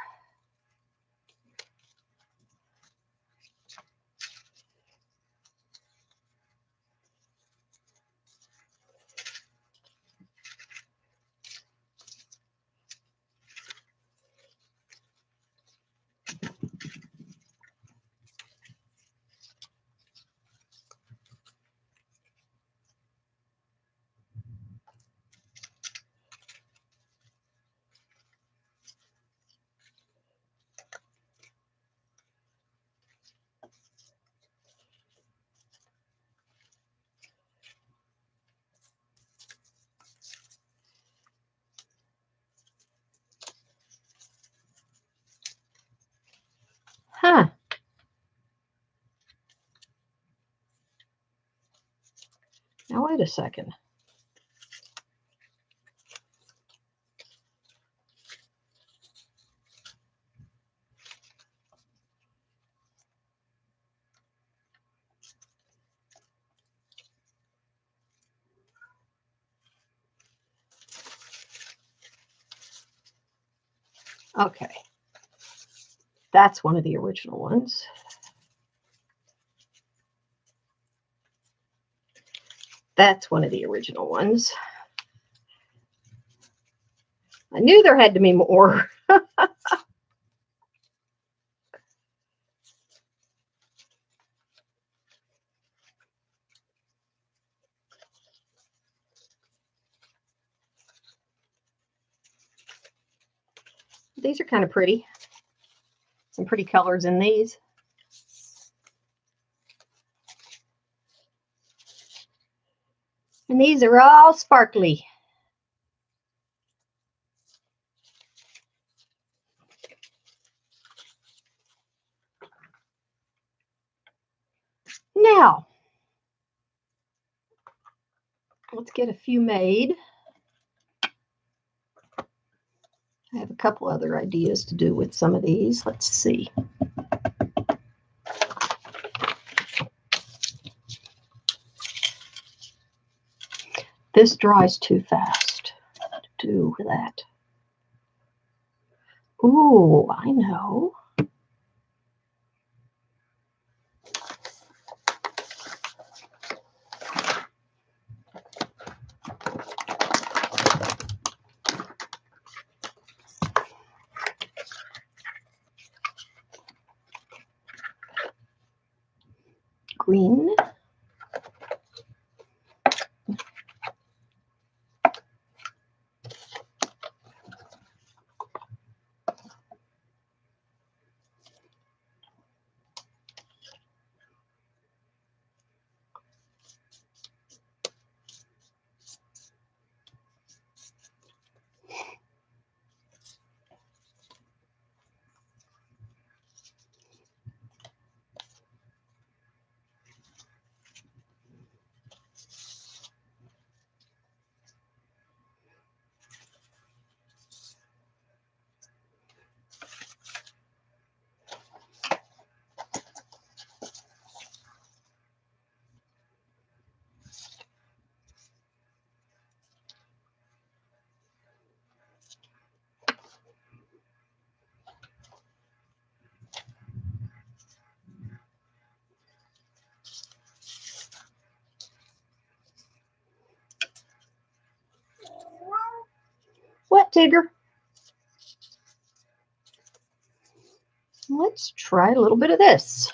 Huh. Now, wait a second. Okay. That's one of the original ones. That's one of the original ones. I knew there had to be more. These are kind of pretty. Some pretty colors in these. And these are all sparkly. Let's get a few made. I have a couple other ideas to do with some of these. Let's see. This dries too fast to do with that. Ooh, I know. Green. What, Tigger? Let's try a little bit of this.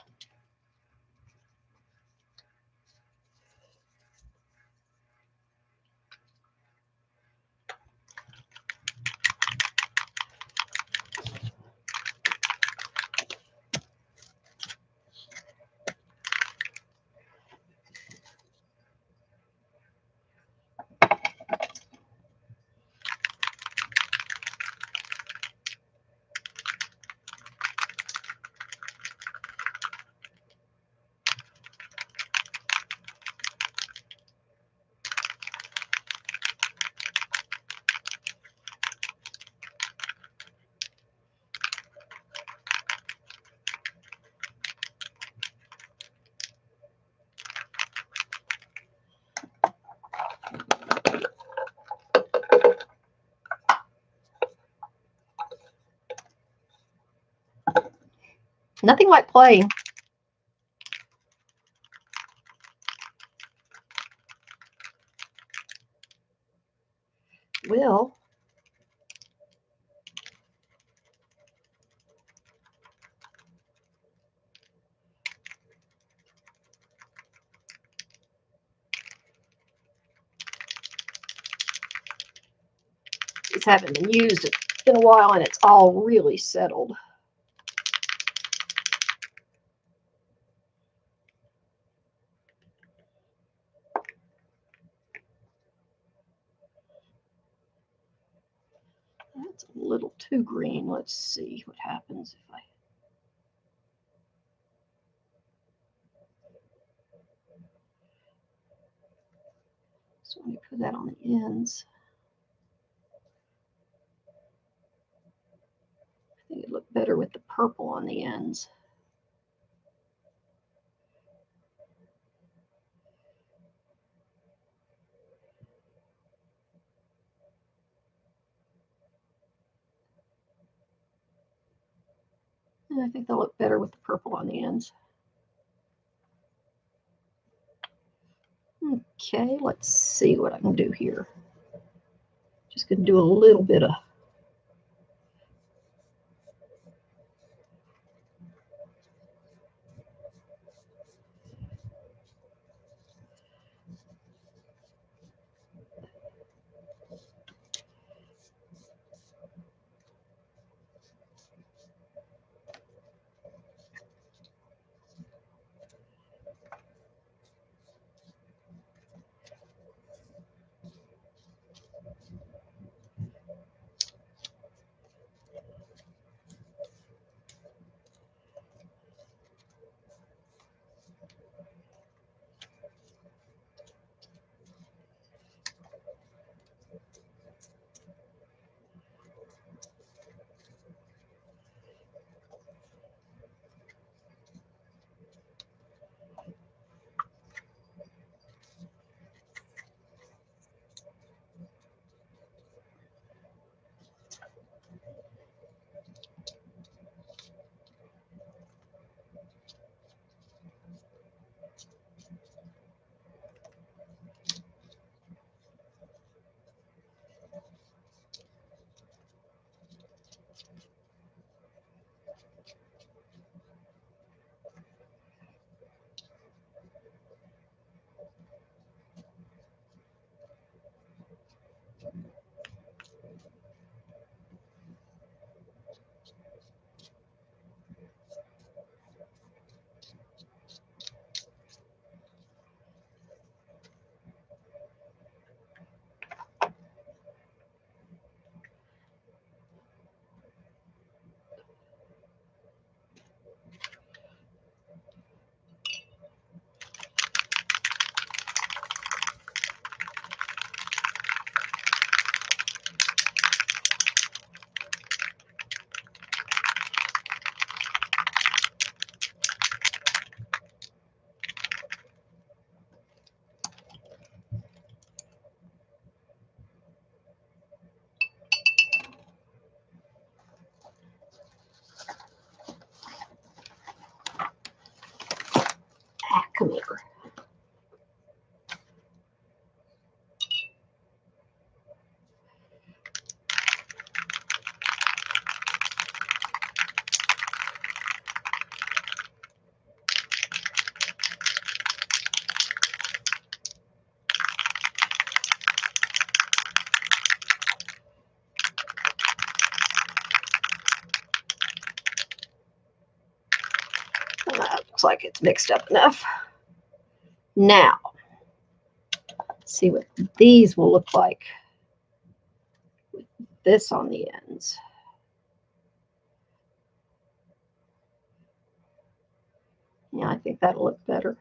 Nothing like playing. Well, these haven't been used in a while, and it's all really settled. That's a little too green. Let's see what happens if I... So let me put that on the ends. I think it'd look better with the purple on the ends. And I think they'll look better with the purple on the ends. Okay, let's see what I can do here. Just going to do a little bit of... looks like it's mixed up enough. Now, let's see what these will look like with this on the ends. Yeah, I think that'll look better.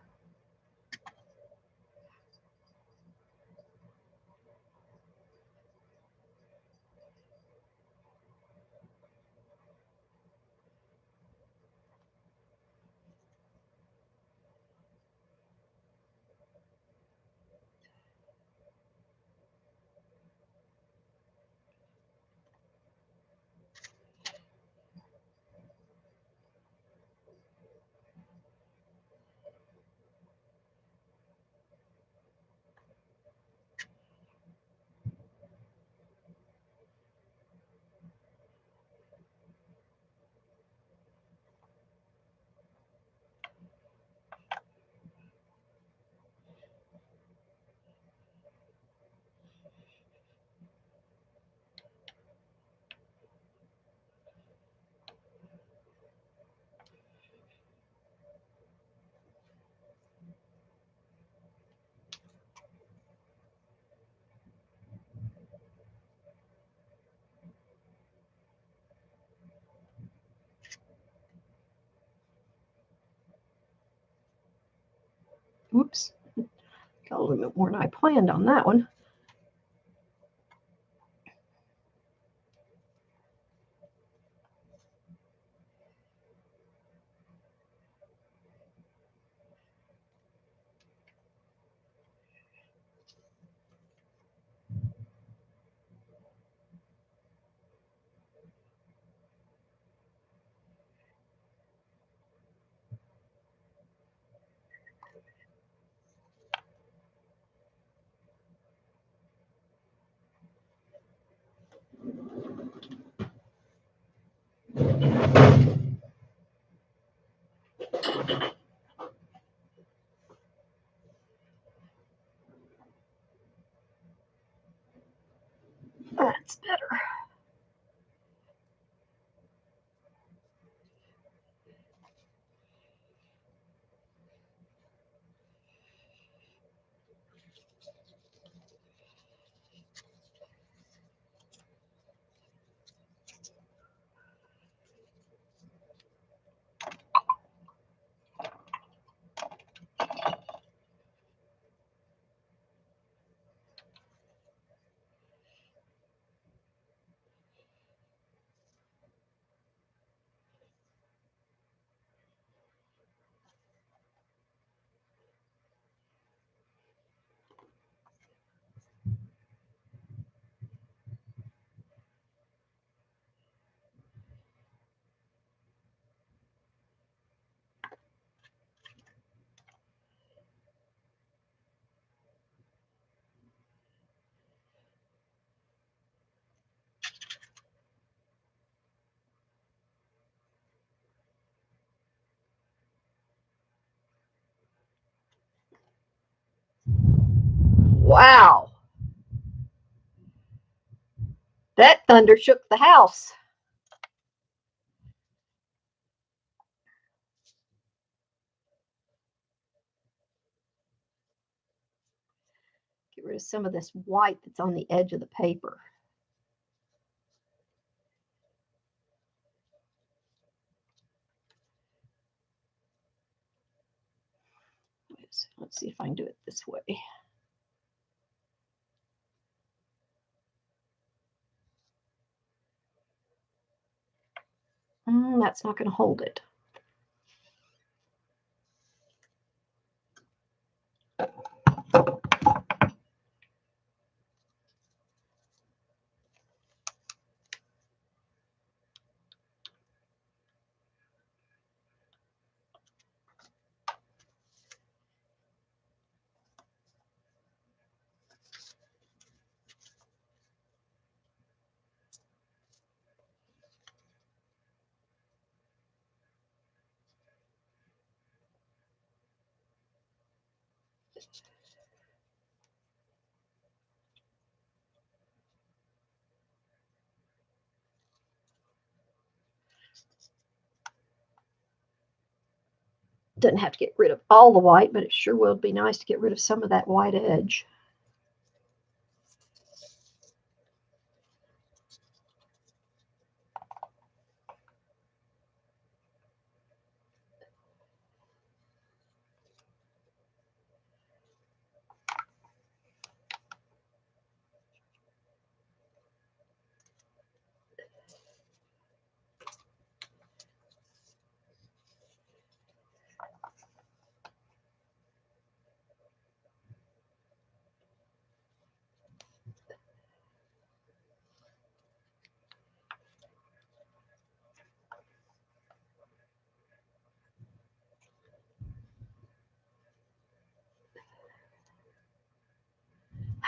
Oops, got a little bit more than I planned on that one. That's better. Wow, that thunder shook the house. Get rid of some of this white that's on the edge of the paper. Let's see if I can do it this way. That's not going to hold it. Doesn't have to get rid of all the white, but it sure will be nice to get rid of some of that white edge.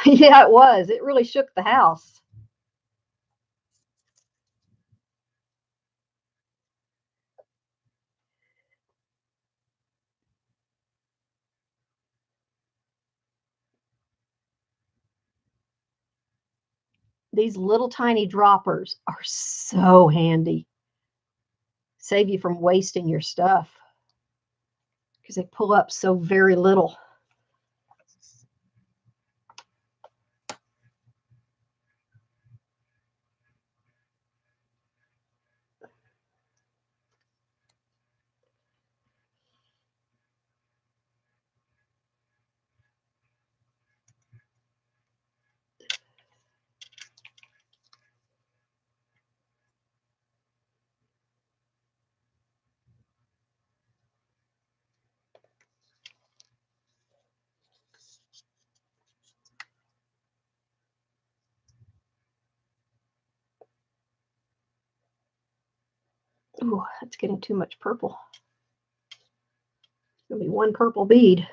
Yeah, it was. It really shook the house. These little tiny droppers are so handy. Save you from wasting your stuff because they pull up so very little. Ooh, that's getting too much purple. It's going to be one purple bead.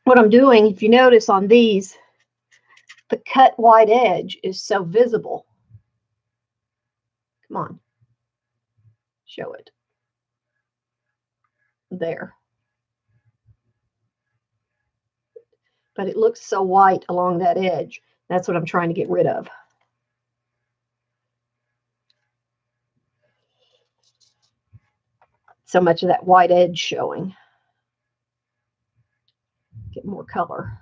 What I'm doing, if you notice on these, the cut white edge is so visible. Come on. Show it. There. But it looks so white along that edge. That's what I'm trying to get rid of. So much of that white edge showing. Get more color.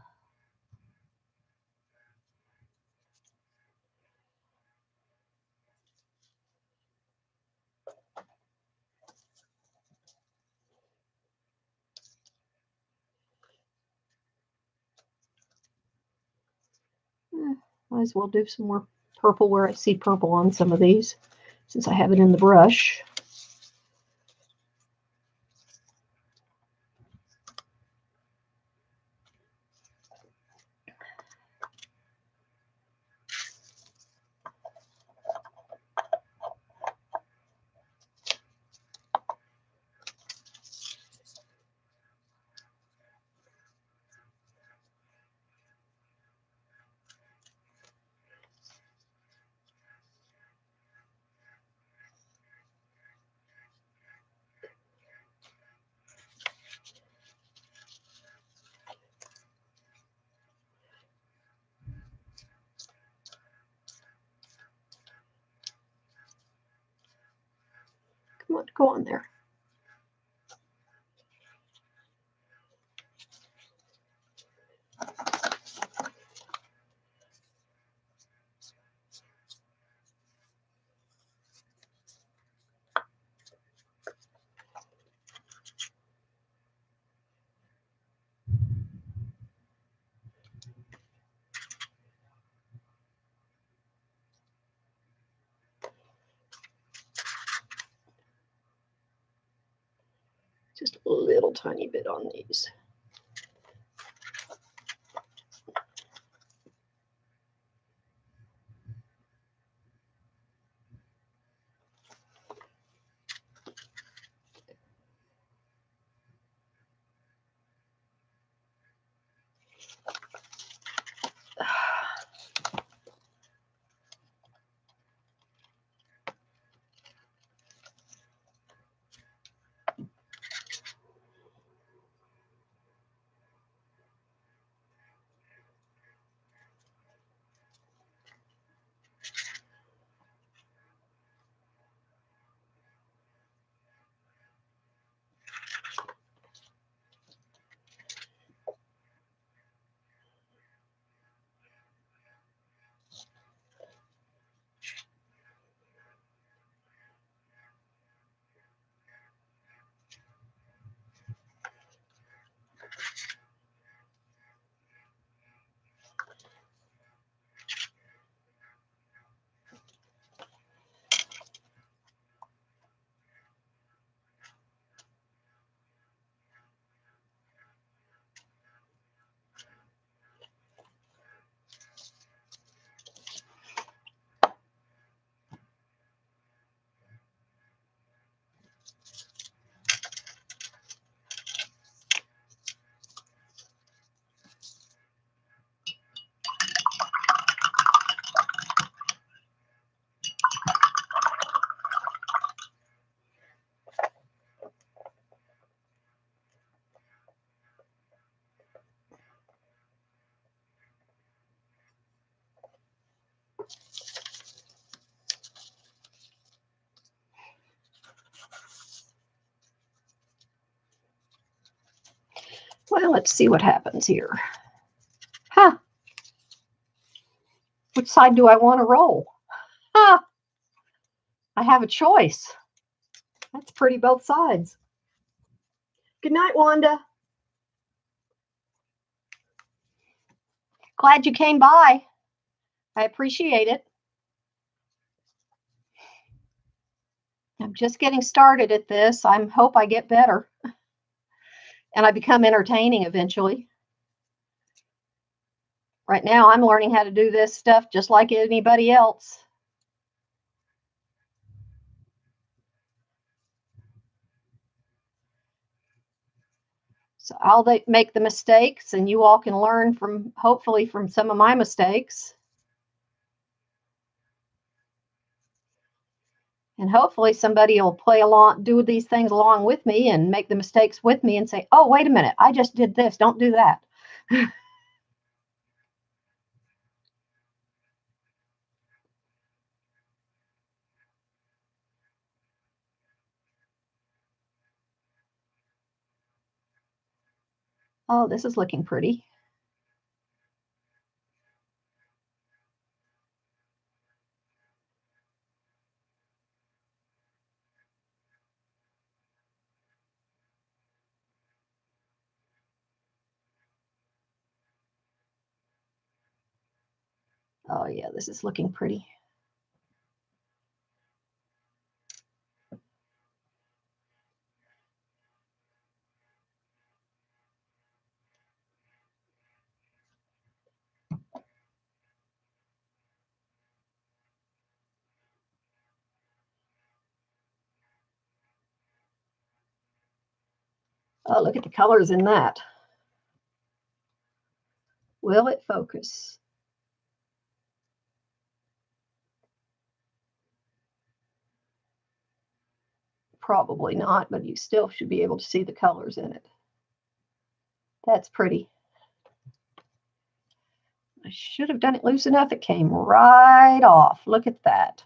Might as well do some more purple where I see purple on some of these, since I have it in the brush. Come on, go on there. Just a little tiny bit on these. Well, let's see what happens here. Huh. Which side do I want to roll? Huh. I have a choice. That's pretty both sides. Good night, Wanda. Glad you came by. I appreciate it. I'm just getting started at this. I hope I get better and I become entertaining eventually. Right now, I'm learning how to do this stuff just like anybody else. So I'll make the mistakes and you all can learn from, hopefully, from some of my mistakes. And hopefully somebody will play along, do these things along with me and make the mistakes with me and say, oh, wait a minute, I just did this. Don't do that. Oh, this is looking pretty. Oh, yeah, this is looking pretty. Oh, look at the colors in that. Will it focus? Probably not, but you still should be able to see the colors in it. That's pretty. I should have done it loose enough. It came right off. Look at that.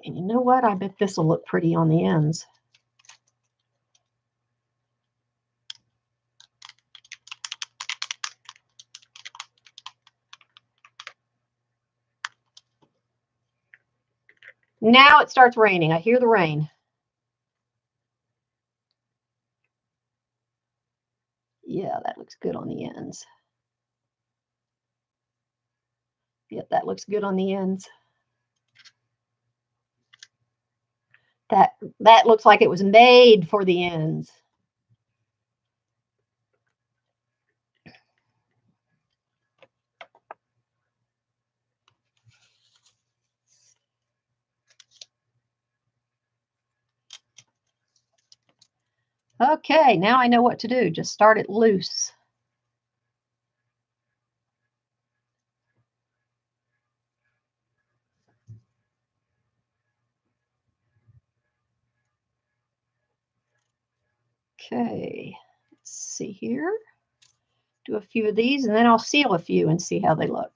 And you know what? I bet this will look pretty on the ends. Now it starts raining. I hear the rain. Yeah, that looks good on the ends. Yep, that looks good on the ends. That looks like it was made for the ends. Okay, now I know what to do. Just start it loose. Okay, let's see here. Do a few of these and then I'll seal a few and see how they look.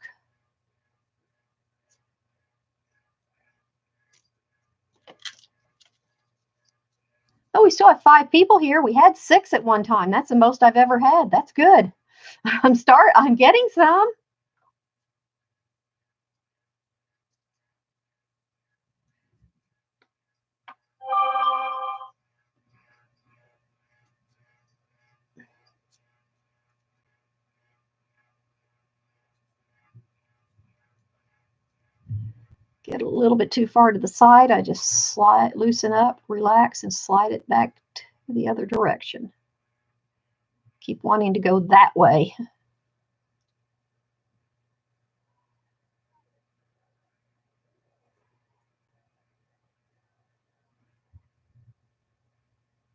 Oh, we still have 5 people here. We had 6 at one time. That's the most I've ever had. That's good. I'm getting some. Get a little bit too far to the side. I just loosen up, relax, and slide it back to the other direction. Keep wanting to go that way.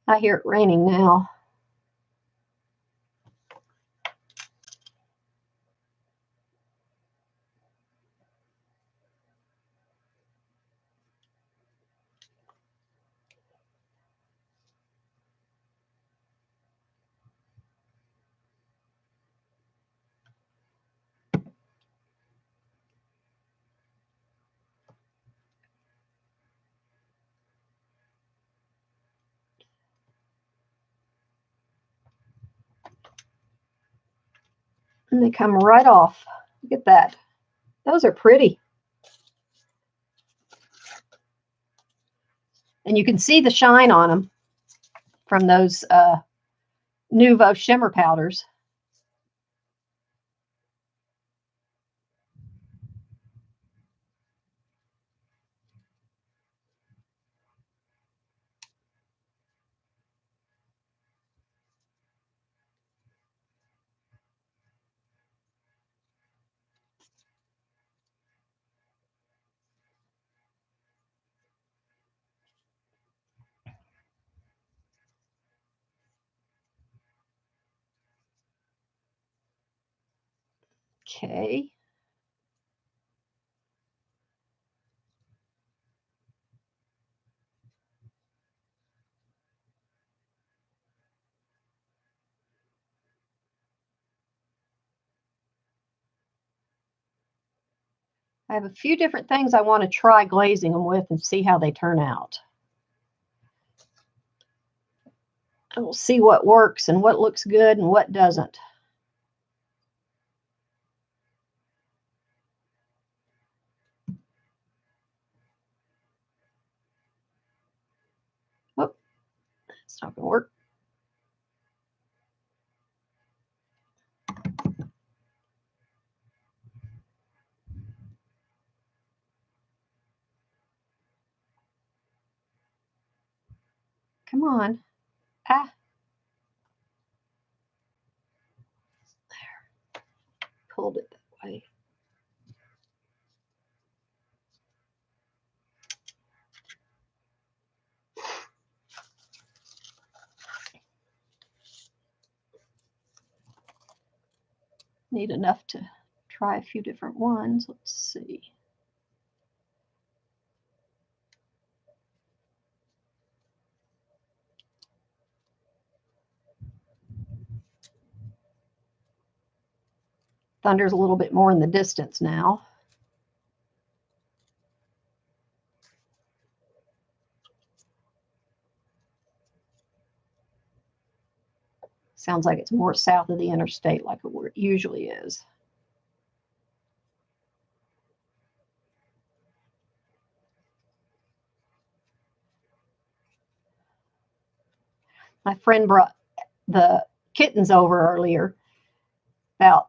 I hear it raining now. And they come right off. Look at that. Those are pretty. And you can see the shine on them from those Nuvo shimmer powders. Okay. I have a few different things I want to try glazing them with and see how they turn out. And we'll see what works and what looks good and what doesn't. Whoop, it's not going to work. Come on. Ah. There. Pulled it that way. Need enough to try a few different ones. Let's see. Thunder's a little bit more in the distance now. Sounds like it's more south of the interstate like it usually is. My friend brought the kittens over earlier. About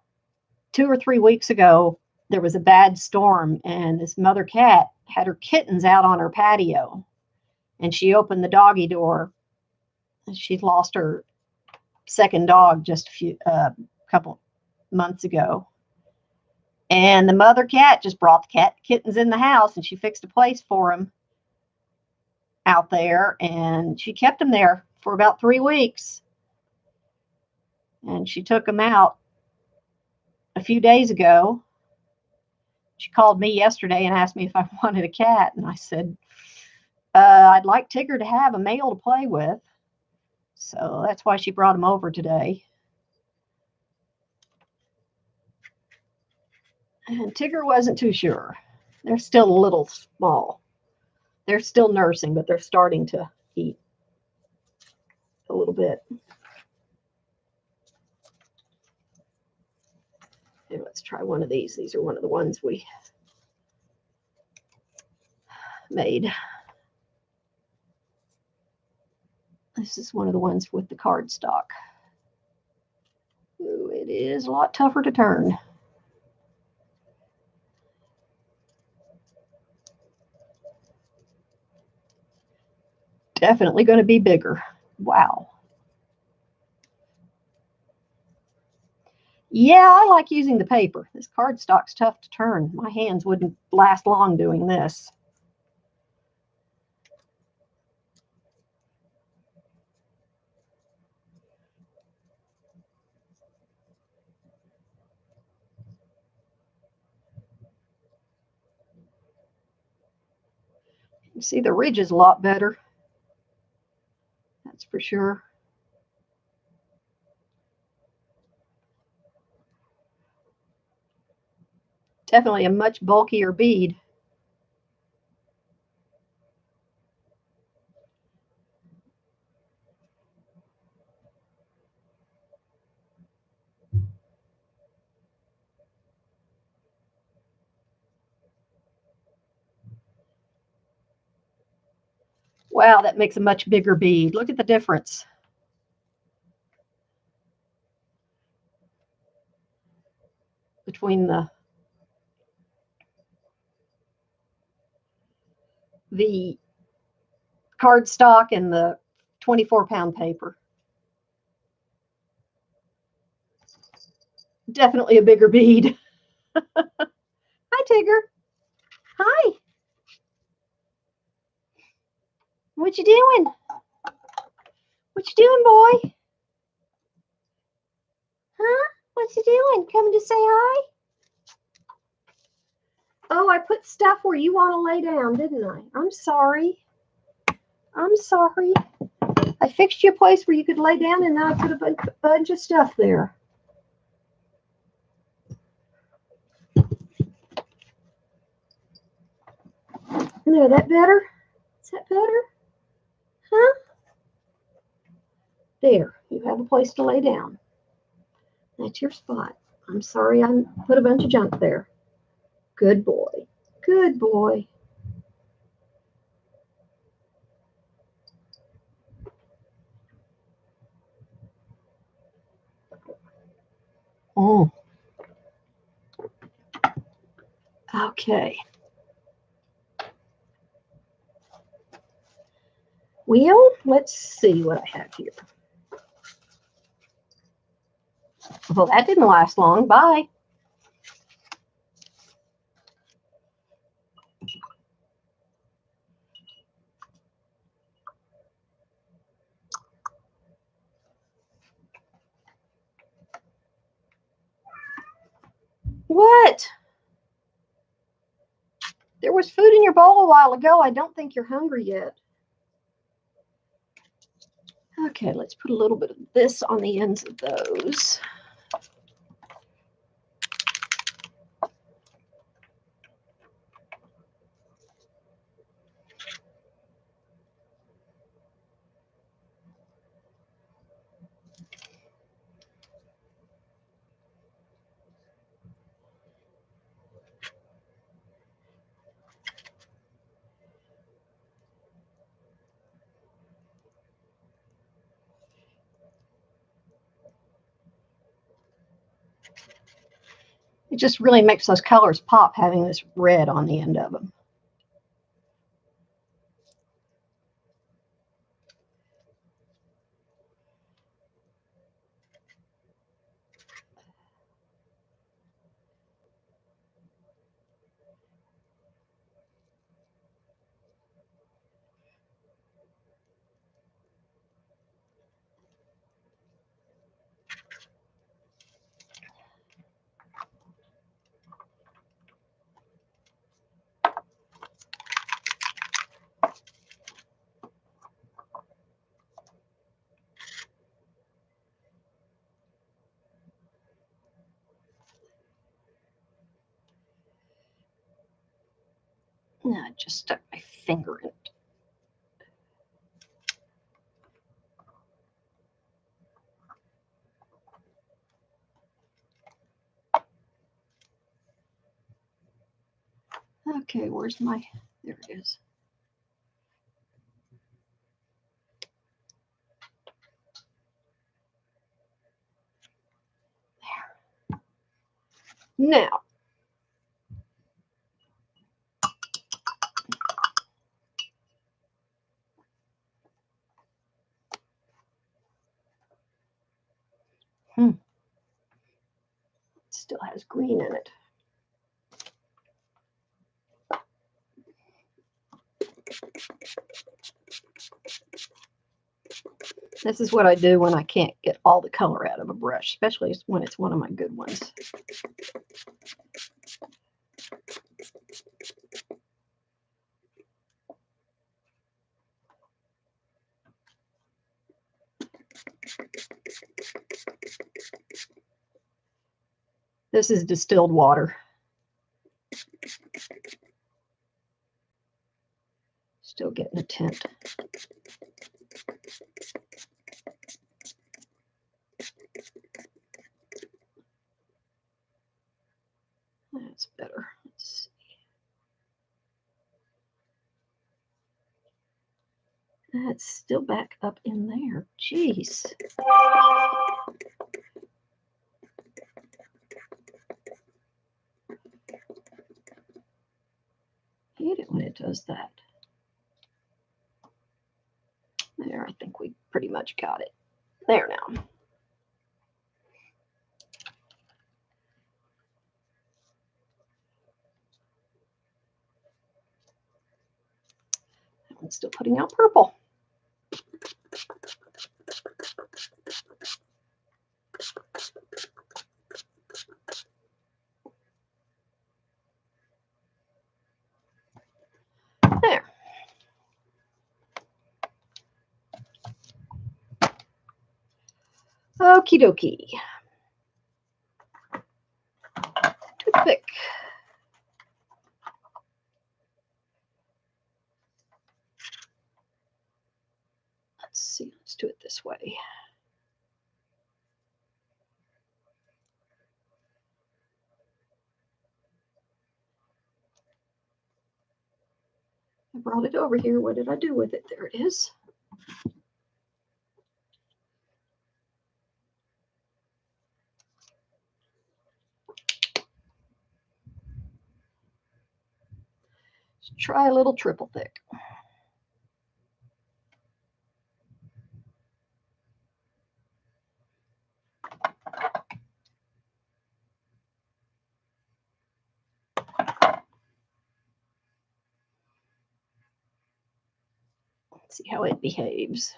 2 or 3 weeks ago, there was a bad storm, and this mother cat had her kittens out on her patio. And she opened the doggy door. She'd lost her second dog just a couple months ago. And the mother cat just brought the kittens in the house, and she fixed a place for them out there, and she kept them there for about 3 weeks. And she took them out a few days ago. She called me yesterday and asked me if I wanted a cat, and I said, I'd like Tigger to have a male to play with. So that's why she brought him over today. And Tigger wasn't too sure. They're still a little small. They're still nursing, but they're starting to eat a little bit. Here, let's try one of these. These are one of the ones we made. This is one of the ones with the cardstock. Ooh, it is a lot tougher to turn. Definitely going to be bigger. Wow. Yeah, I like using the paper. This cardstock's tough to turn. My hands wouldn't last long doing this. You see the ridge is a lot better. That's for sure. Definitely a much bulkier bead. Wow, that makes a much bigger bead. Look at the difference. Between the cardstock and the 24-pound paper. Definitely a bigger bead. Hi, Tigger. Hi. What you doing? What you doing, boy? Huh? What you doing? Coming to say hi? Oh, I put stuff where you want to lay down, didn't I? I'm sorry. I'm sorry. I fixed you a place where you could lay down, and now I put a bunch of stuff there. No, that better? Is that better? Huh? There, you have a place to lay down. That's your spot. I'm sorry I put a bunch of junk there. Good boy. Good boy. Oh. Okay. Well, let's see what I have here. Well, that didn't last long. Bye. What? There was food in your bowl a while ago. I don't think you're hungry yet. Okay, let's put a little bit of this on the ends of those. It just really makes those colors pop having this red on the end of them. I just stuck my finger in it. Okay, where's my, there it is. There. Now, it still has green in it. This is what I do when I can't get all the color out of a brush, especially when it's one of my good ones. This is distilled water. Still getting a tint. That's better. Let's see. It's still back up in there. Jeez. Hate it when it does that. There, I think we pretty much got it. There now. That one's still putting out purple. There. Okie dokie. Toothpick. Let's see, let's do it this way. I brought it over here. What did I do with it? There it is. Let's try a little triple thick. Let's see how it behaves.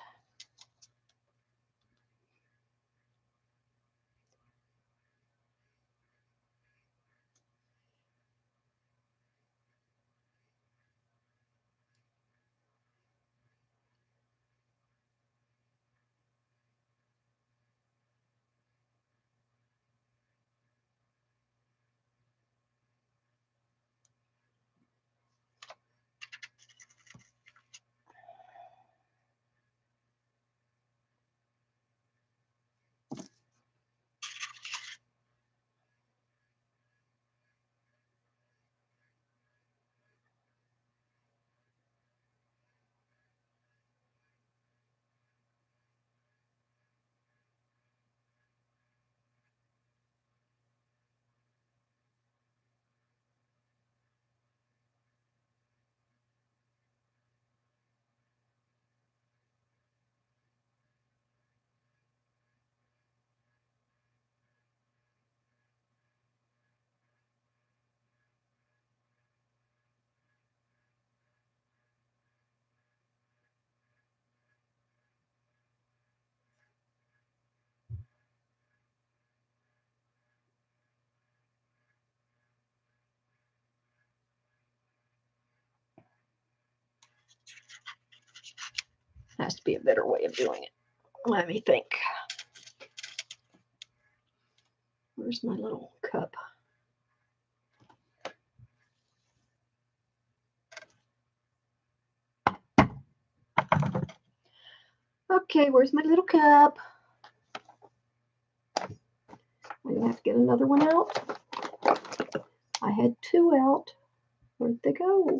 Has to be a better way of doing it. Let me think. Where's my little cup? Okay, where's my little cup? I'm gonna have to get another one out. I had two out. Where'd they go?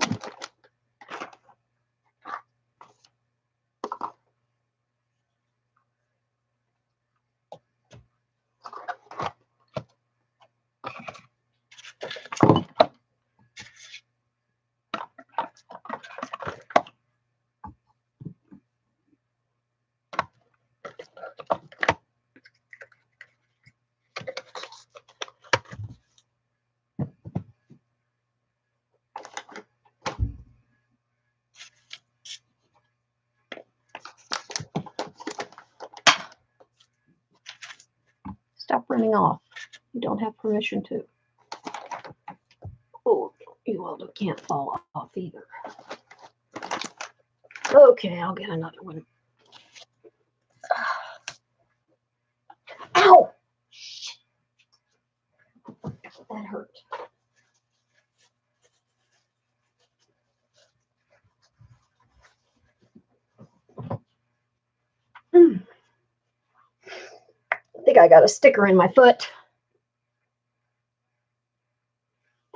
Stop running off. You don't have permission to. Oh, you all can't fall off either. Okay, I'll get another one. Ow! That hurt. I think I got a sticker in my foot.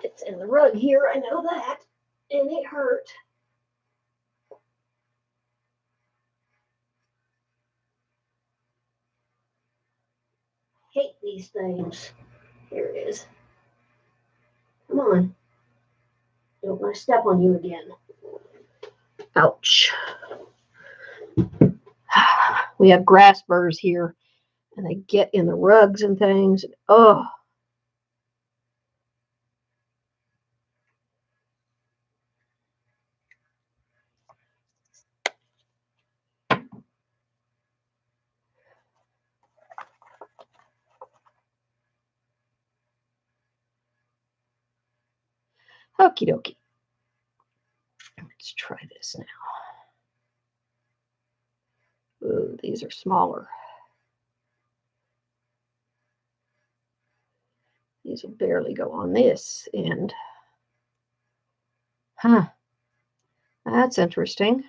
It's in the rug here, I know that. And it hurt. hate these things. Here it is. Come on. Don't want to step on you again. Ouch. We have grass burrs here, and they get in the rugs and things. Oh. Okie dokie. Let's try this now. Ooh, these are smaller. These will barely go on this end. Huh. That's interesting.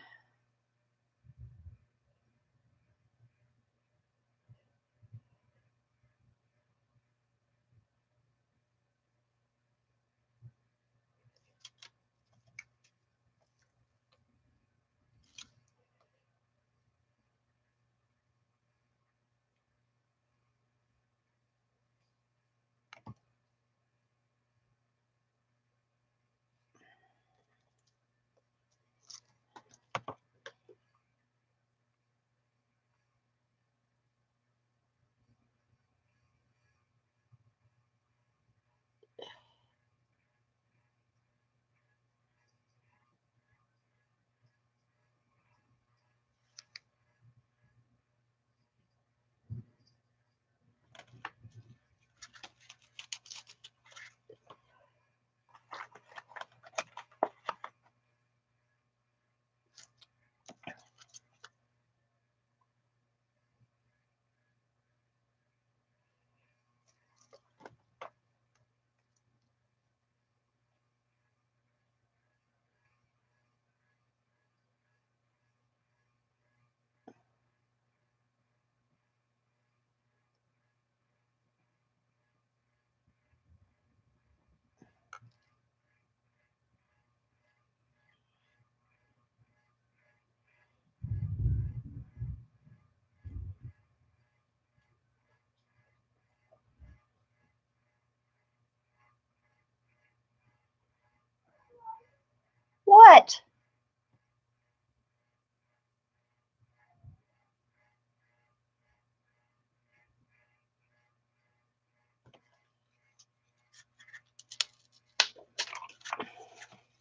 What?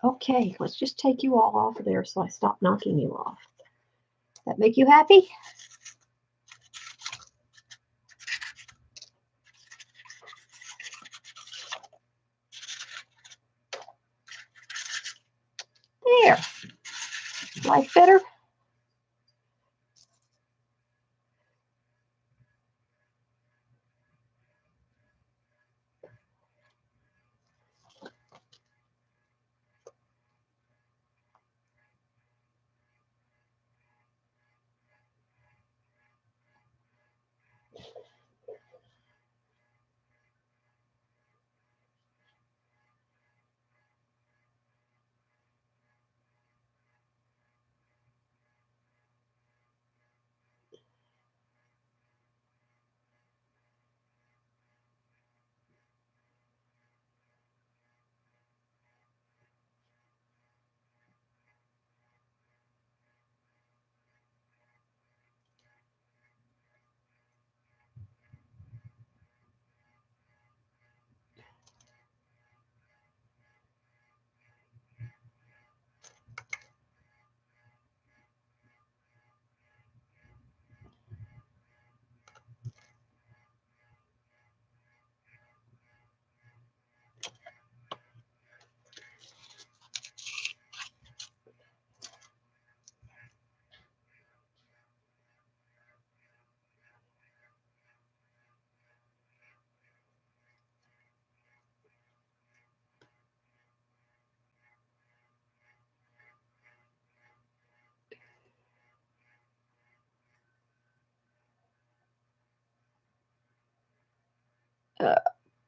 Okay, let's just take you all off of there so I stop knocking you off. That make you happy? There. Life better?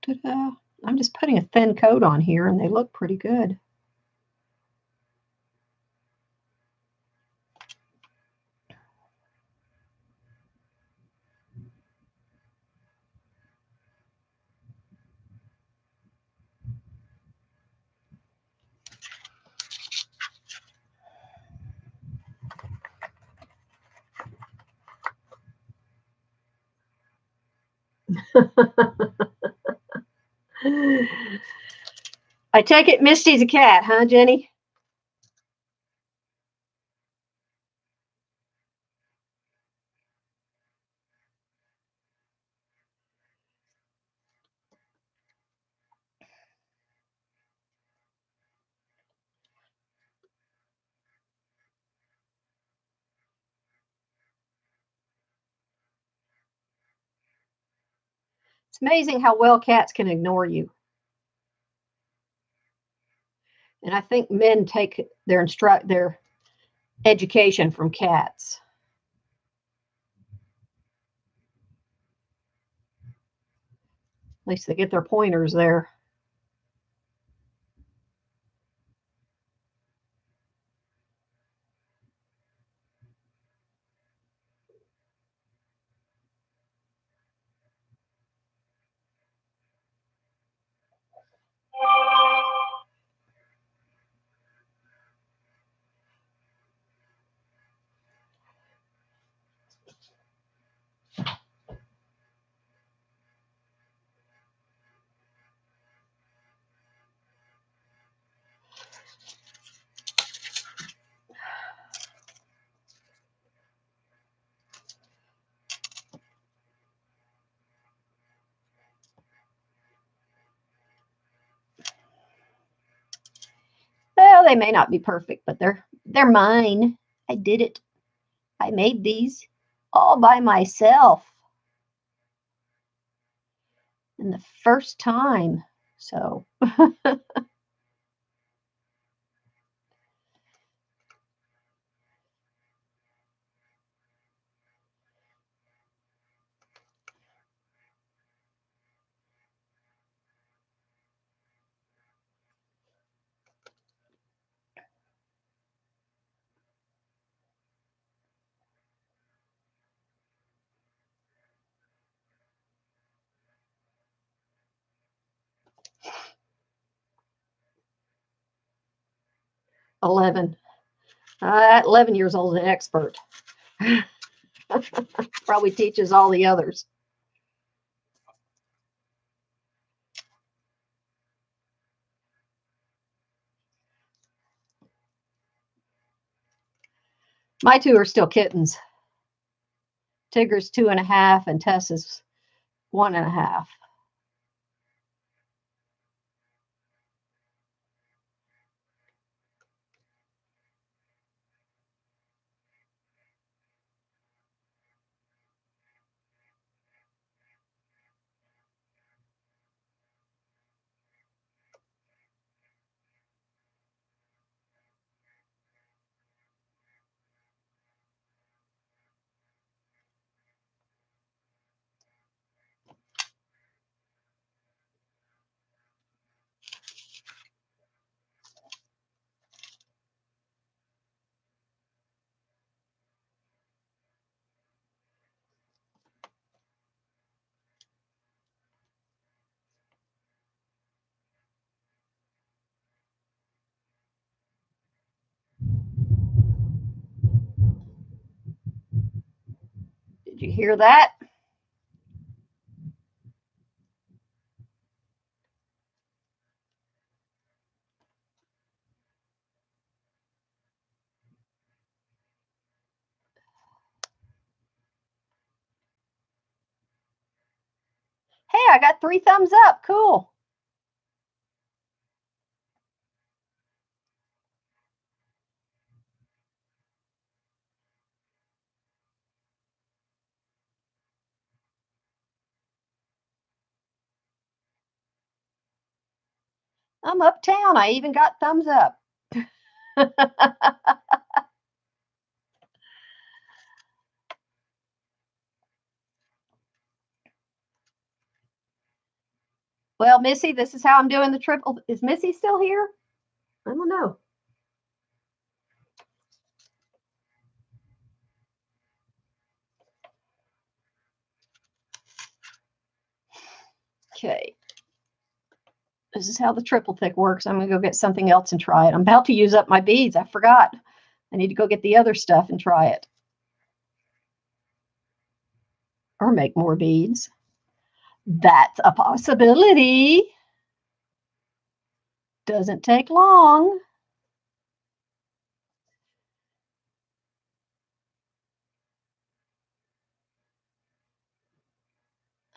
Ta-da. I'm just putting a thin coat on here and they look pretty good. I take it Misty's a cat, huh, Jenny? It's amazing how well cats can ignore you. And I think men take their education from cats. At least they get their pointers there. Well, they may not be perfect, but they're mine. I did it. I made these all by myself. And the first time. So 11. 11 years old, an expert. Probably teaches all the others. My two are still kittens. Tigger's 2.5 and Tessa's 1.5. Did you hear that? Hey, I got 3 thumbs up. Cool. I'm uptown. I even got thumbs up. Well, Missy, this is how I'm doing the triple. Is Missy still here? I don't know. Okay. This is how the triple pick works. I'm going to go get something else and try it. I'm about to use up my beads. I forgot. I need to go get the other stuff and try it. Or make more beads. That's a possibility. Doesn't take long.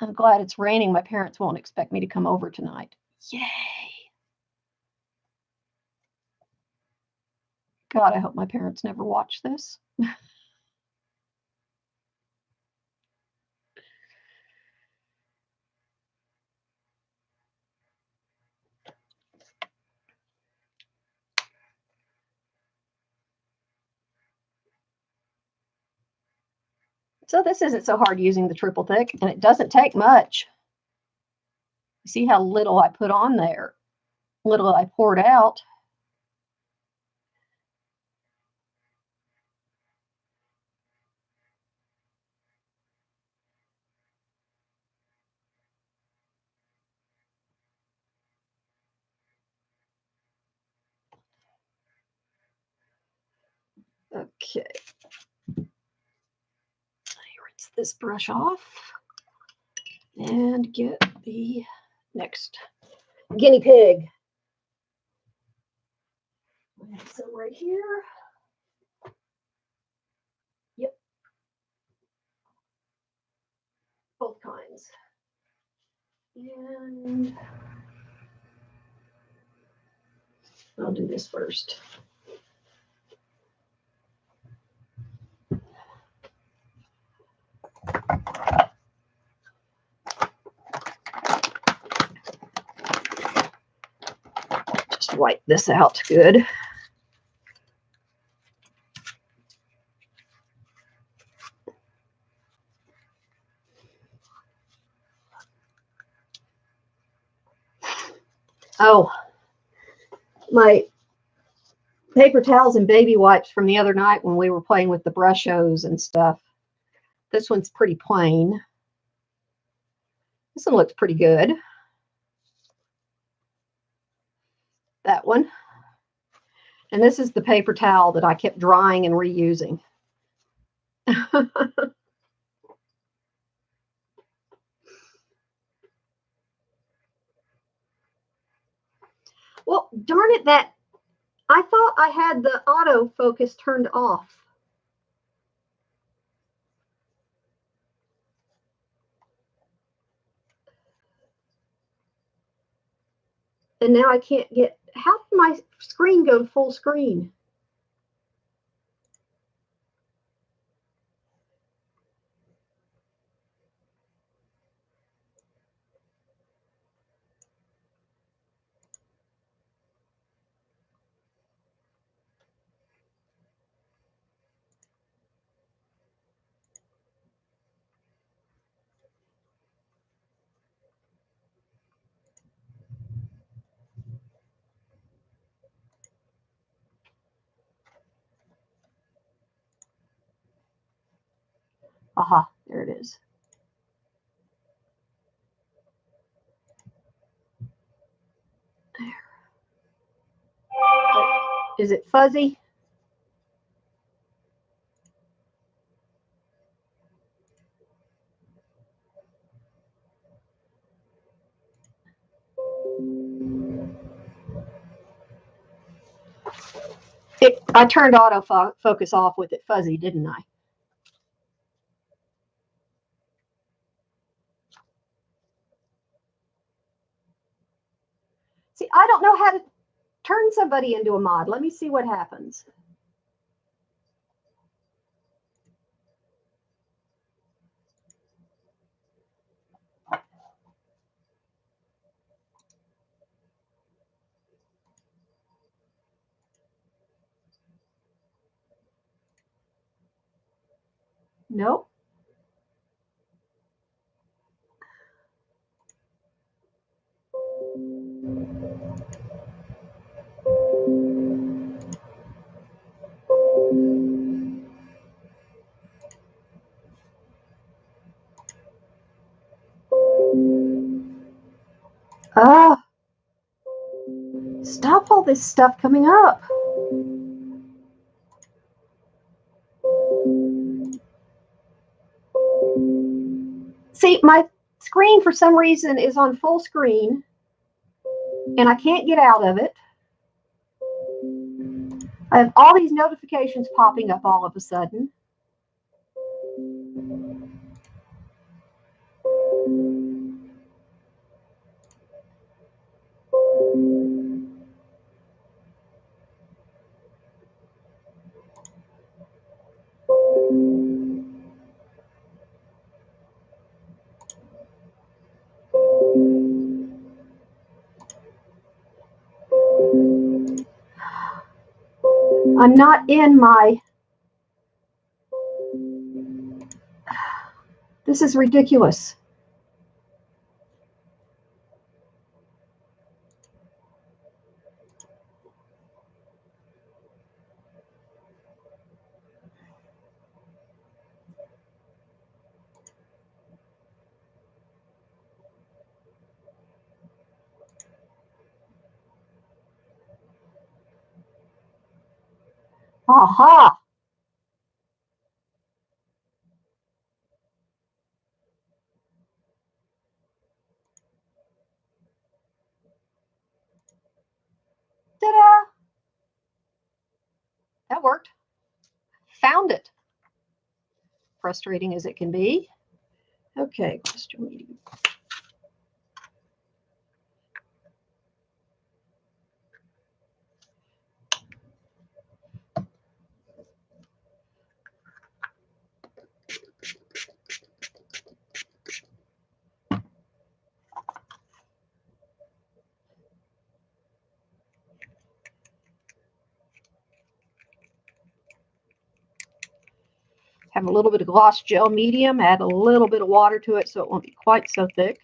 I'm glad it's raining. My parents won't expect me to come over tonight. Yay. God, I hope my parents never watch this. So this isn't so hard using the triple thick, and it doesn't take much. See how little I put on there, little I poured out. Okay. Rinse this brush off and get the next guinea pig. Some right here. Yep. Both kinds. And I'll do this first. Just wipe this out good. Oh, my paper towels and baby wipes from the other night when we were playing with the Brushos and stuff. This one's pretty plain. This one looks pretty good. That one. And this is the paper towel that I kept drying and reusing. Well, darn it, that I thought I had the autofocus turned off. And now I can't get, how did my screen go full screen? Aha, there it is. There. Is it fuzzy? I turned autofocus off with it fuzzy, didn't I? See, I don't know how to turn somebody into a mod. Let me see what happens. Nope. Ah, stop all this stuff coming up. See, my screen for some reason is on full screen and I can't get out of it. I have all these notifications popping up all of a sudden. I'm not in my... This is ridiculous. Aha! Ta-da! That worked. Found it. Frustrating as it can be. Okay, question medium. Have a little bit of gloss gel medium, add a little bit of water to it so it won't be quite so thick.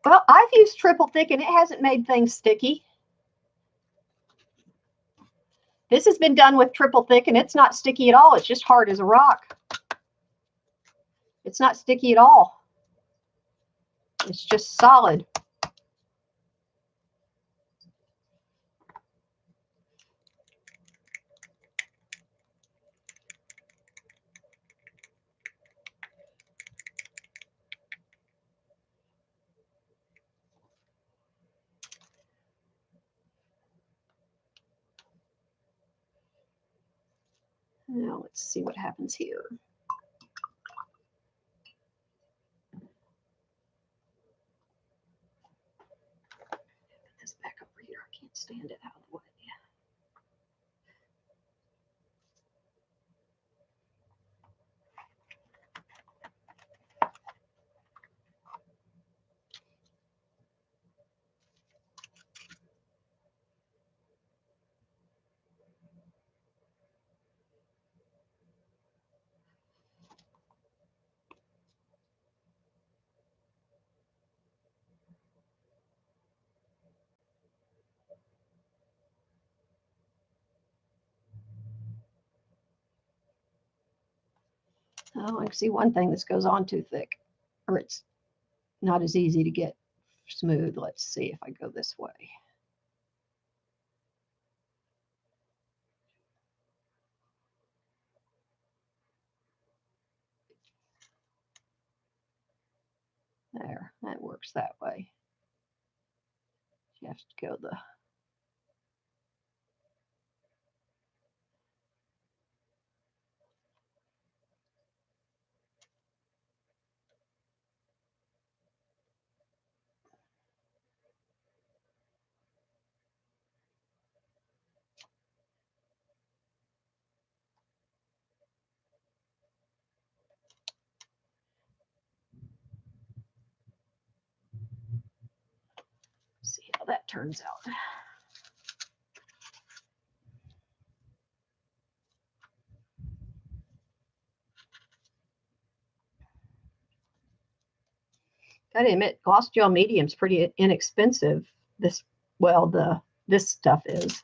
Well, I've used triple thick and it hasn't made things sticky. This has been done with triple thick and it's not sticky at all. It's just hard as a rock. It's not sticky at all. It's just solid. Now let's see what happens here. Put this back over here. I can't stand it out of the way. Oh, I can see one thing. This goes on too thick, or it's not as easy to get smooth. Let's see if I go this way. There, that works that way. You have to go the... See how that turns out. Gotta admit, gloss gel medium is pretty inexpensive. This Well, this stuff is.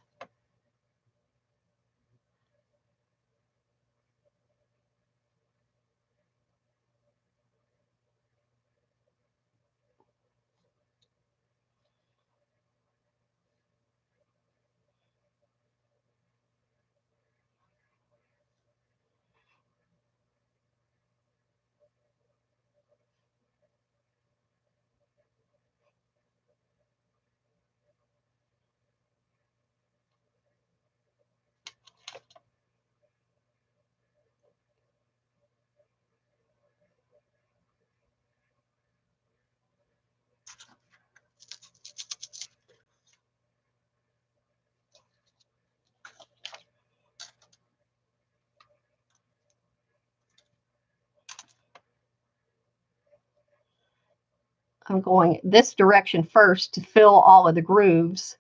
I'm going this direction first to fill all of the grooves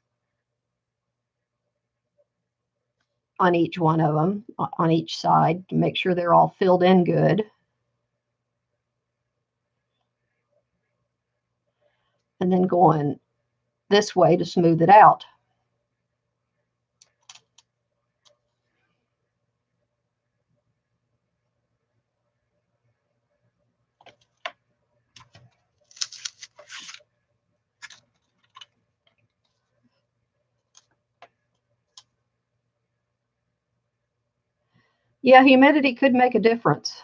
on each one of them, on each side, to make sure they're all filled in good. And then going this way to smooth it out. Yeah, humidity could make a difference.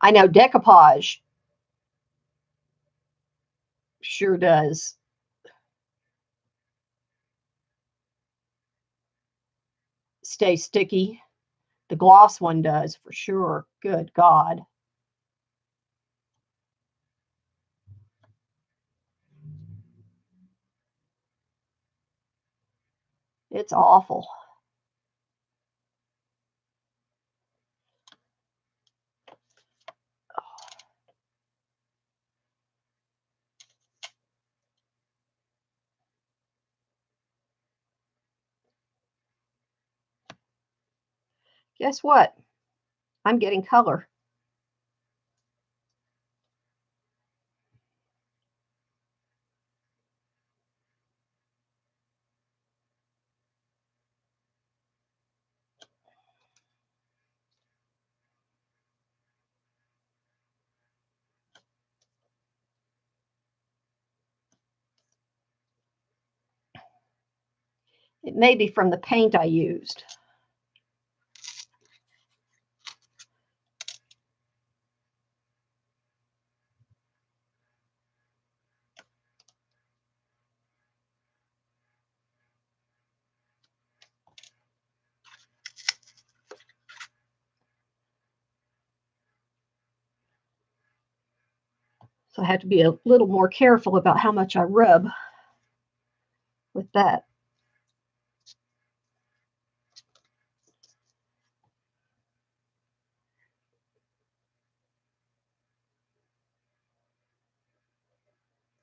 I know decoupage sure does stay sticky. The gloss one does for sure. Good God. It's awful. Guess what? I'm getting color. It may be from the paint I used. So I have to be a little more careful about how much I rub with that.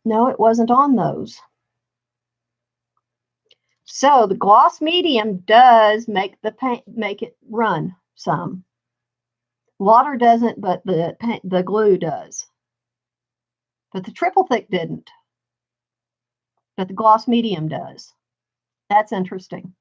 No, it wasn't on those. So the gloss medium does make the paint, make it run some. Water doesn't, but the glue does. But the triple thick didn't. But the gloss medium does. That's interesting.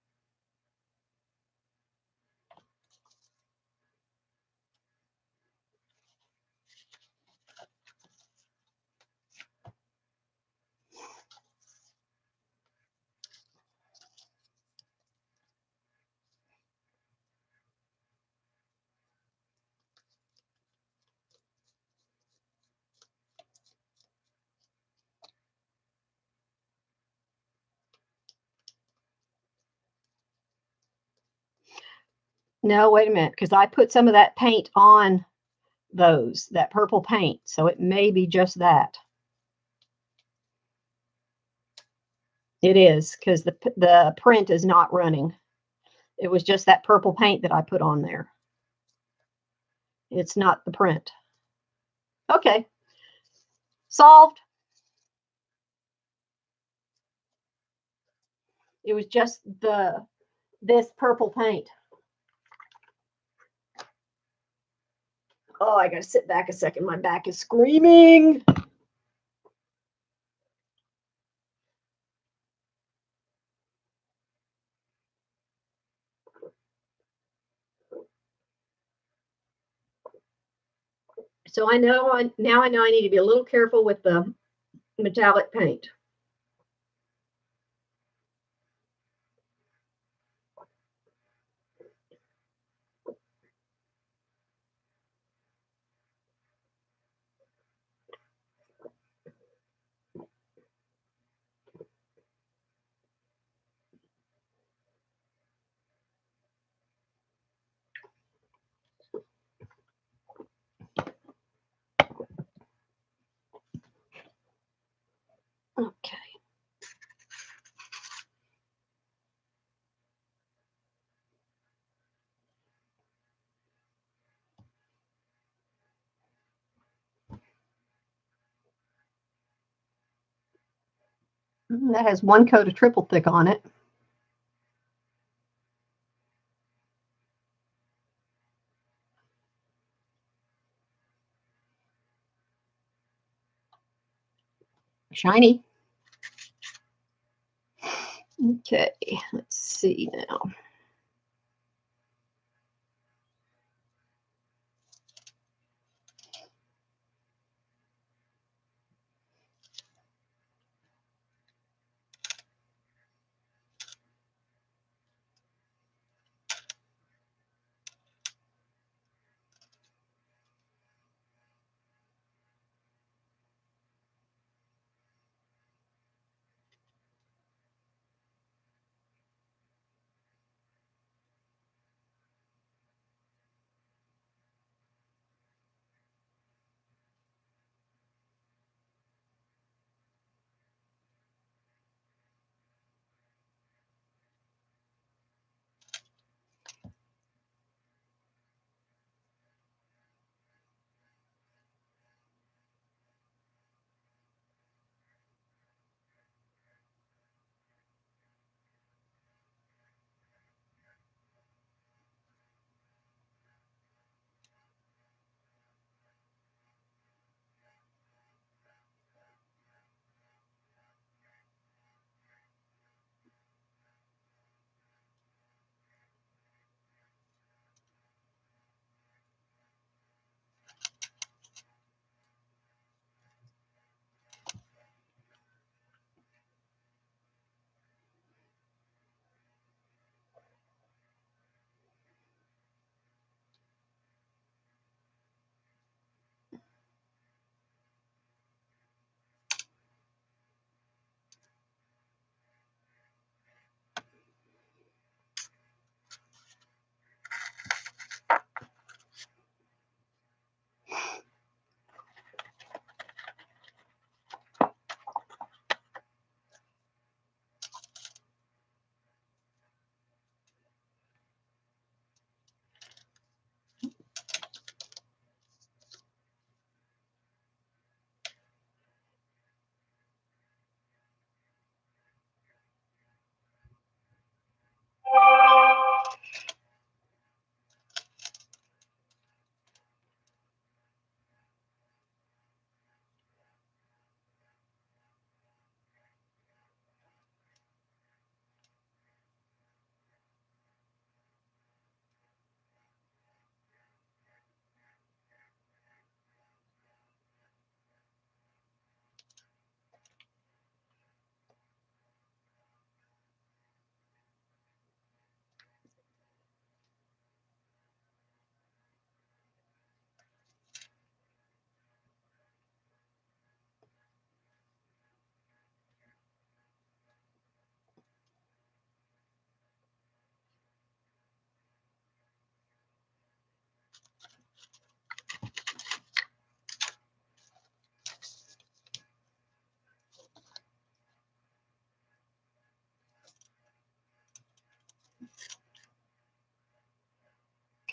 No, wait a minute, because I put some of that paint on those, that purple paint. So it may be just that. It is, because the print is not running. It was just that purple paint that I put on there. It's not the print. Okay. Solved. It was just this purple paint. Oh, I gotta sit back a second. My back is screaming. So I know now I know I need to be a little careful with the metallic paint. Okay. That has one coat of triple thick on it. Shiny. Okay, let's see now.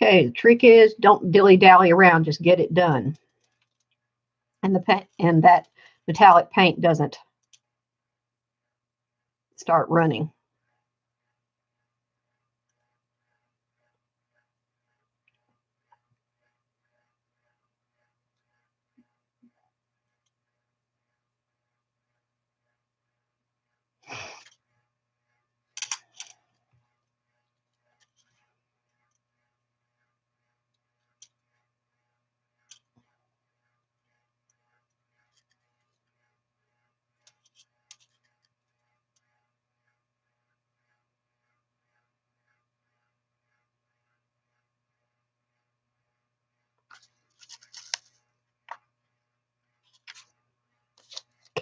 Okay, the trick is don't dilly-dally around, just get it done. And that metallic paint doesn't start running.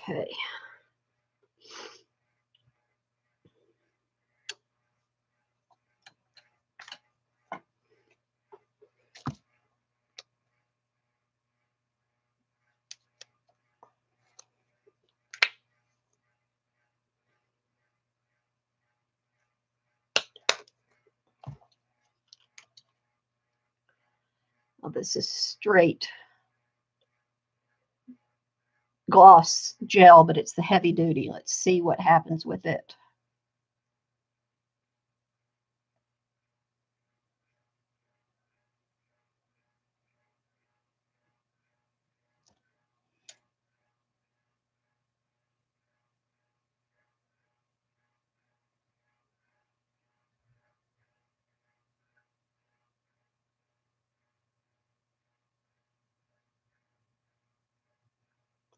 Okay. Well, this is straight gloss gel, but it's the heavy duty. Let's see what happens with it.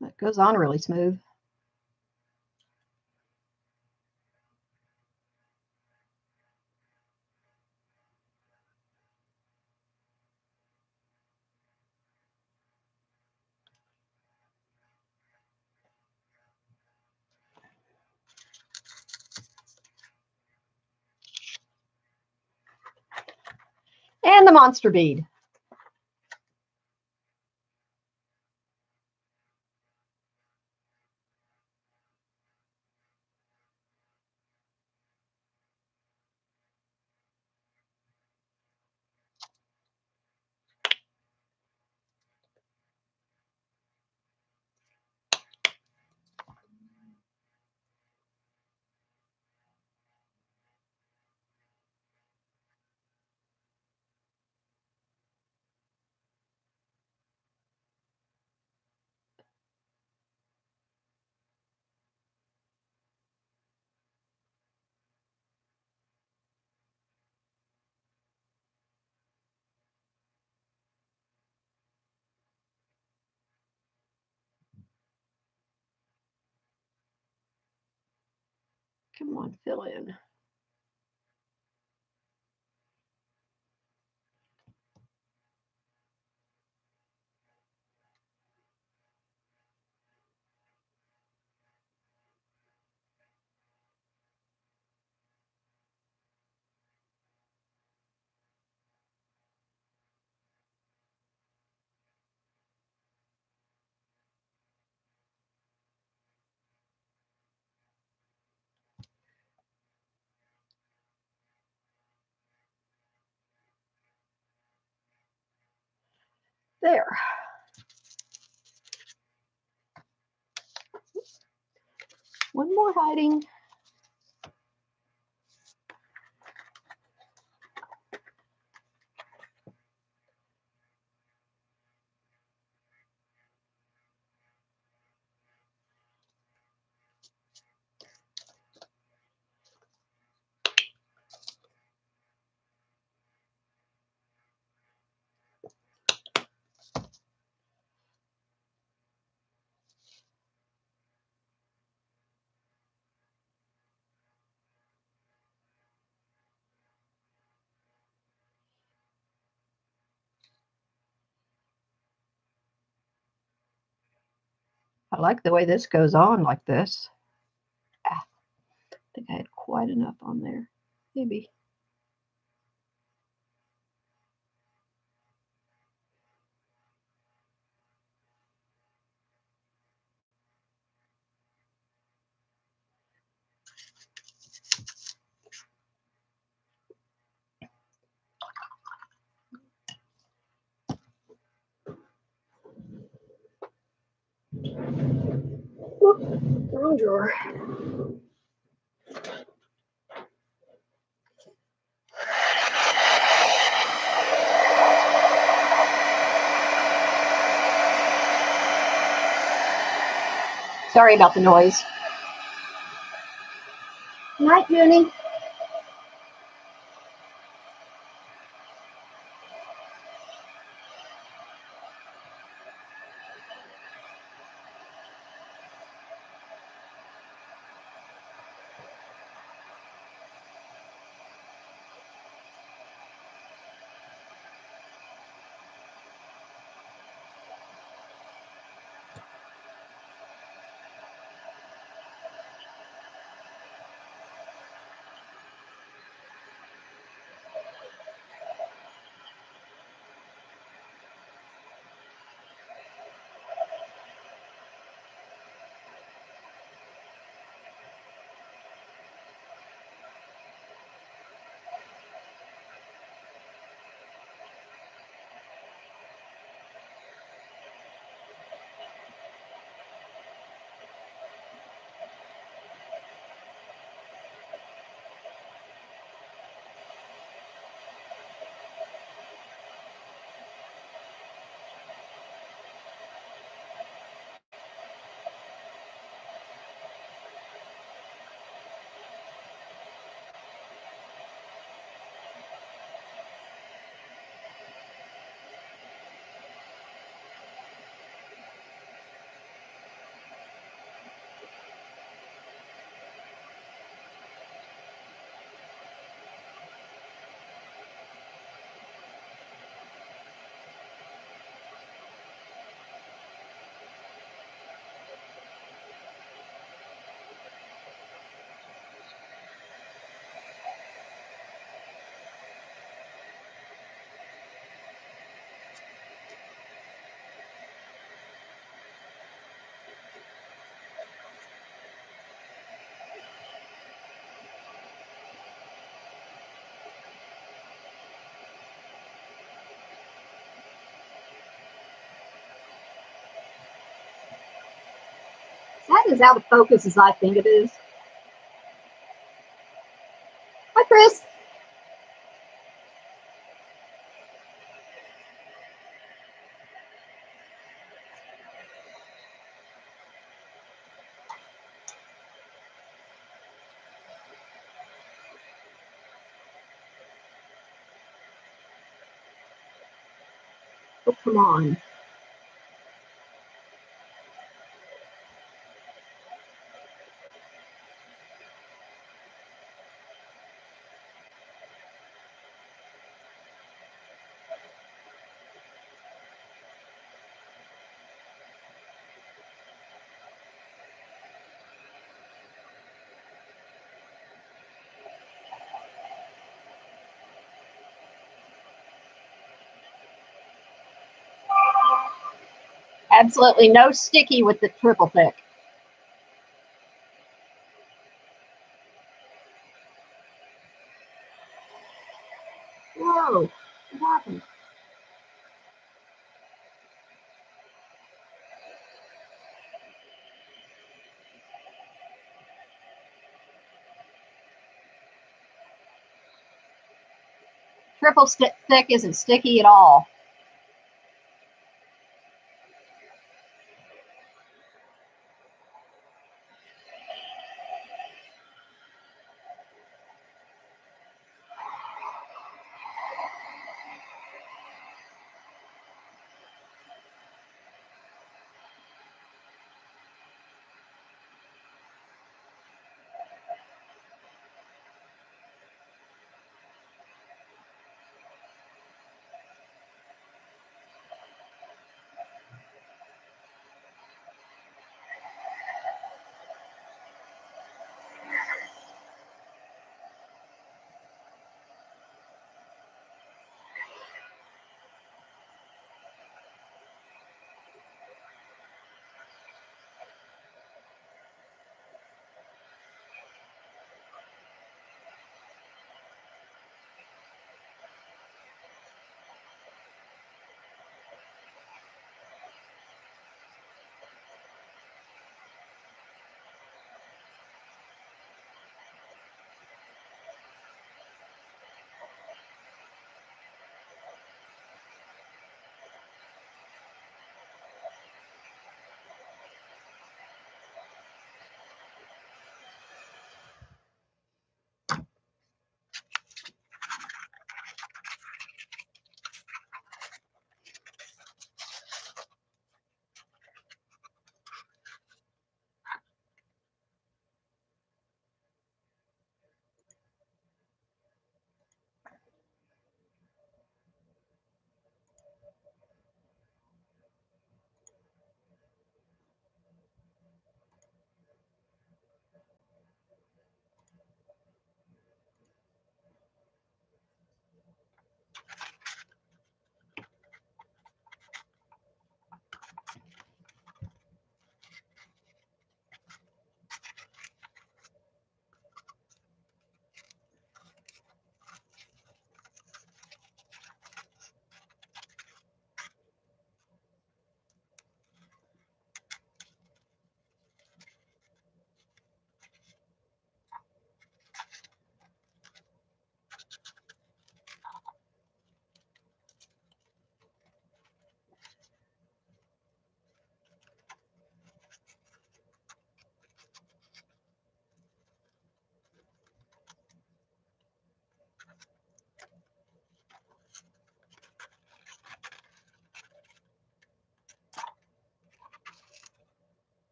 That goes on really smooth. And the monster bead. Come on, fill in. There. One more hiding. I like the way this goes on like this. I think I had quite enough on there. Maybe. Whoop, wrong drawer. Sorry about the noise. Night, Junie. That is out of focus as I think it is. Hi, Chris. Oh, come on. Absolutely no sticky with the triple thick. Whoa, what happened? Triple thick isn't sticky at all.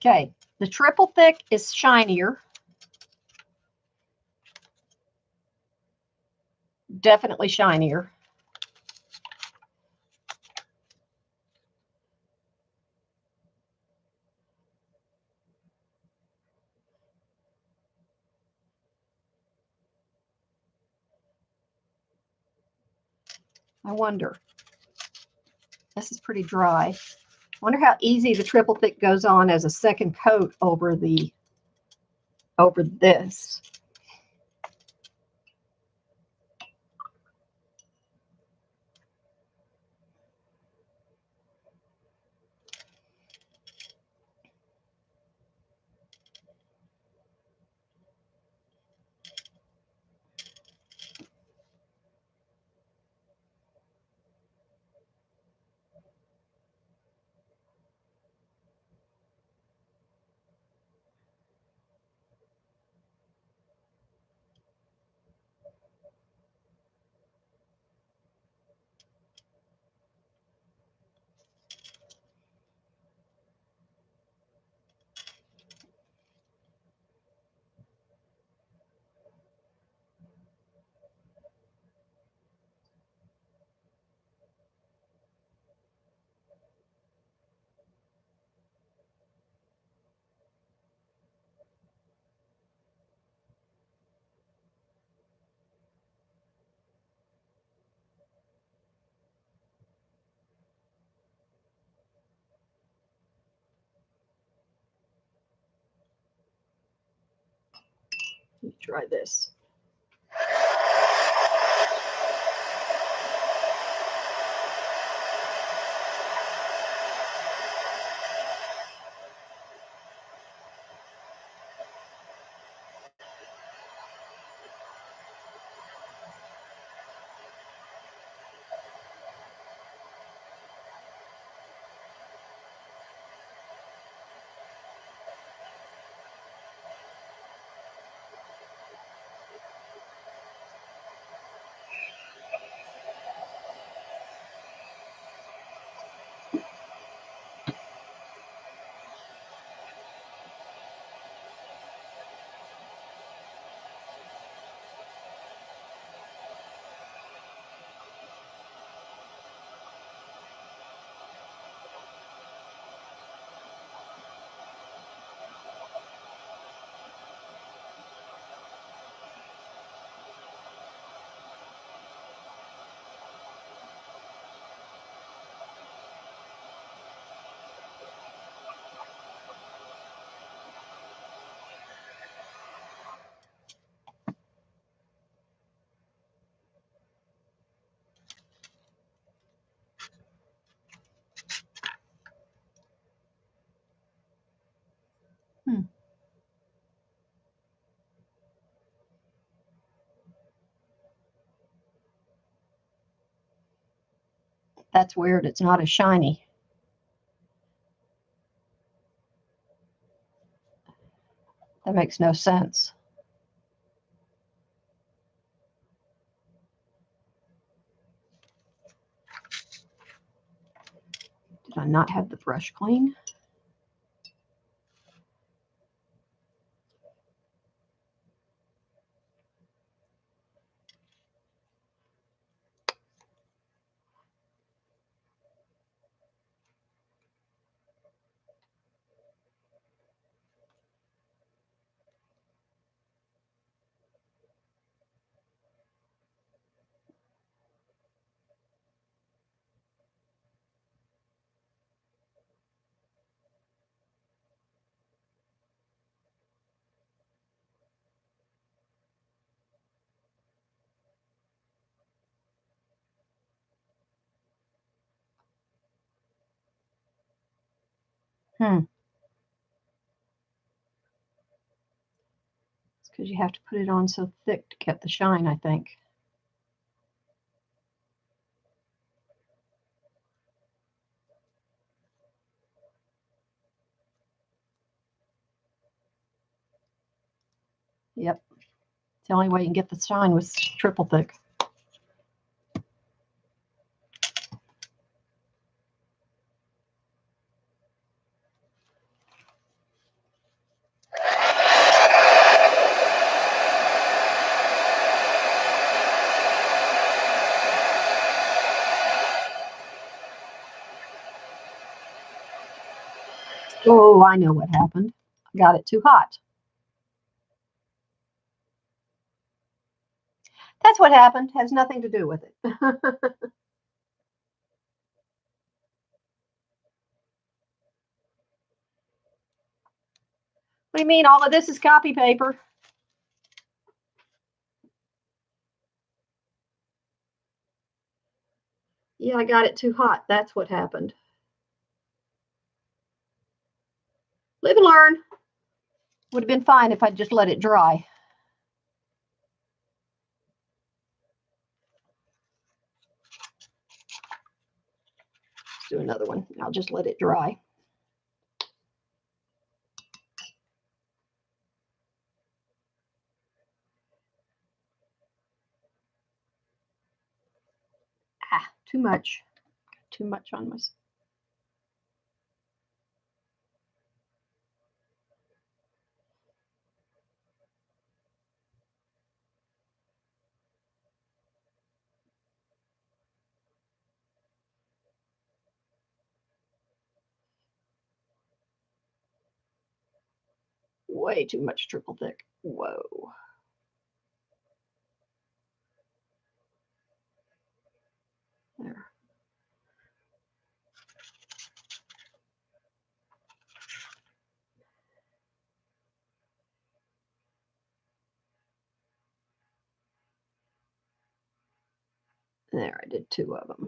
Okay, the triple thick is shinier. Definitely shinier. I wonder. This is pretty dry. I wonder how easy the triple thick goes on as a second coat over this. Let me try this. That's weird. It's not as shiny. That makes no sense. Did I not have the brush clean? It's because you have to put it on so thick to get the shine, I think. Yep. It's the only way you can get the shine with triple thick. Oh, I know what happened. I got it too hot. That's what happened. Has nothing to do with it. What do you mean all of this is copy paper? Yeah, I got it too hot. That's what happened. Live and learn. Would have been fine if I'd just let it dry. Let's do another one. I'll just let it dry. Ah, too much. Too much on my. Way too much triple thick. Whoa. There. There, I did 2 of them.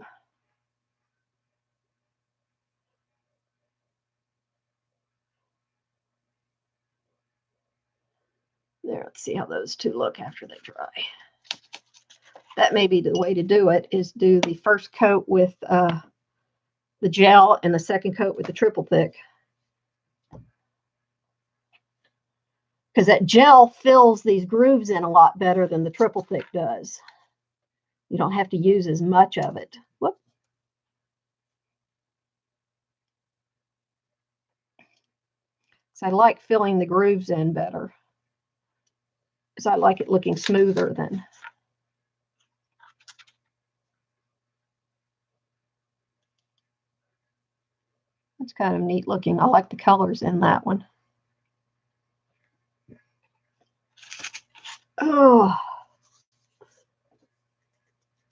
There, let's see how those 2 look after they dry. That may be the way to do it, is do the first coat with the gel and the second coat with the triple thick. Because that gel fills these grooves in a lot better than the triple thick does. You don't have to use as much of it. Whoop. So I like filling the grooves in better, because I like it looking smoother than. It's kind of neat looking. I like the colors in that one. Oh,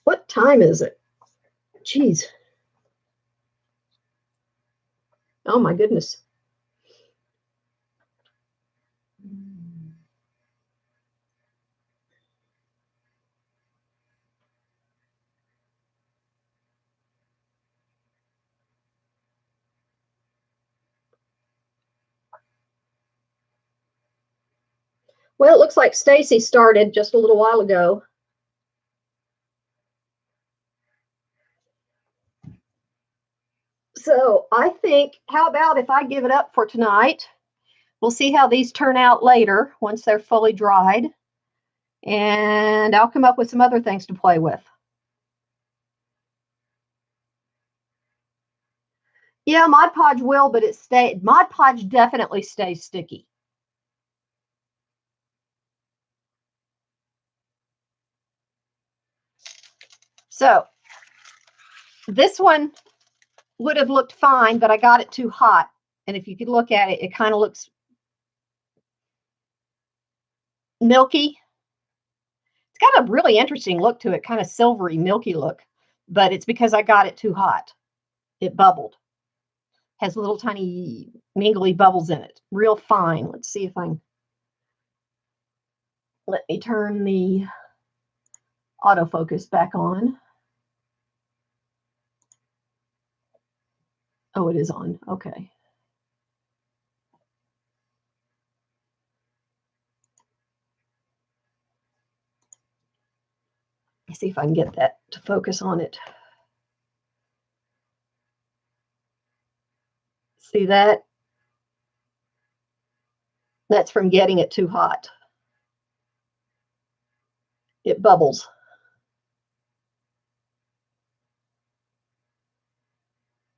what time is it? Jeez. Oh my goodness. Well, it looks like Stacy started just a little while ago. So I think, how about if I give it up for tonight? We'll see how these turn out later once they're fully dried. And I'll come up with some other things to play with. Yeah, Mod Podge will, but Mod Podge definitely stays sticky. So this one would have looked fine, but I got it too hot. And if you could look at it, it kind of looks milky. It's got a really interesting look to it, kind of silvery, milky look, but it's because I got it too hot. It bubbled. Has little tiny mingly bubbles in it. Real fine. Let's see if I can. Let me turn the autofocus back on. Oh, it is on. Okay. Let's see if I can get that to focus on it. See that? That's from getting it too hot. It bubbles.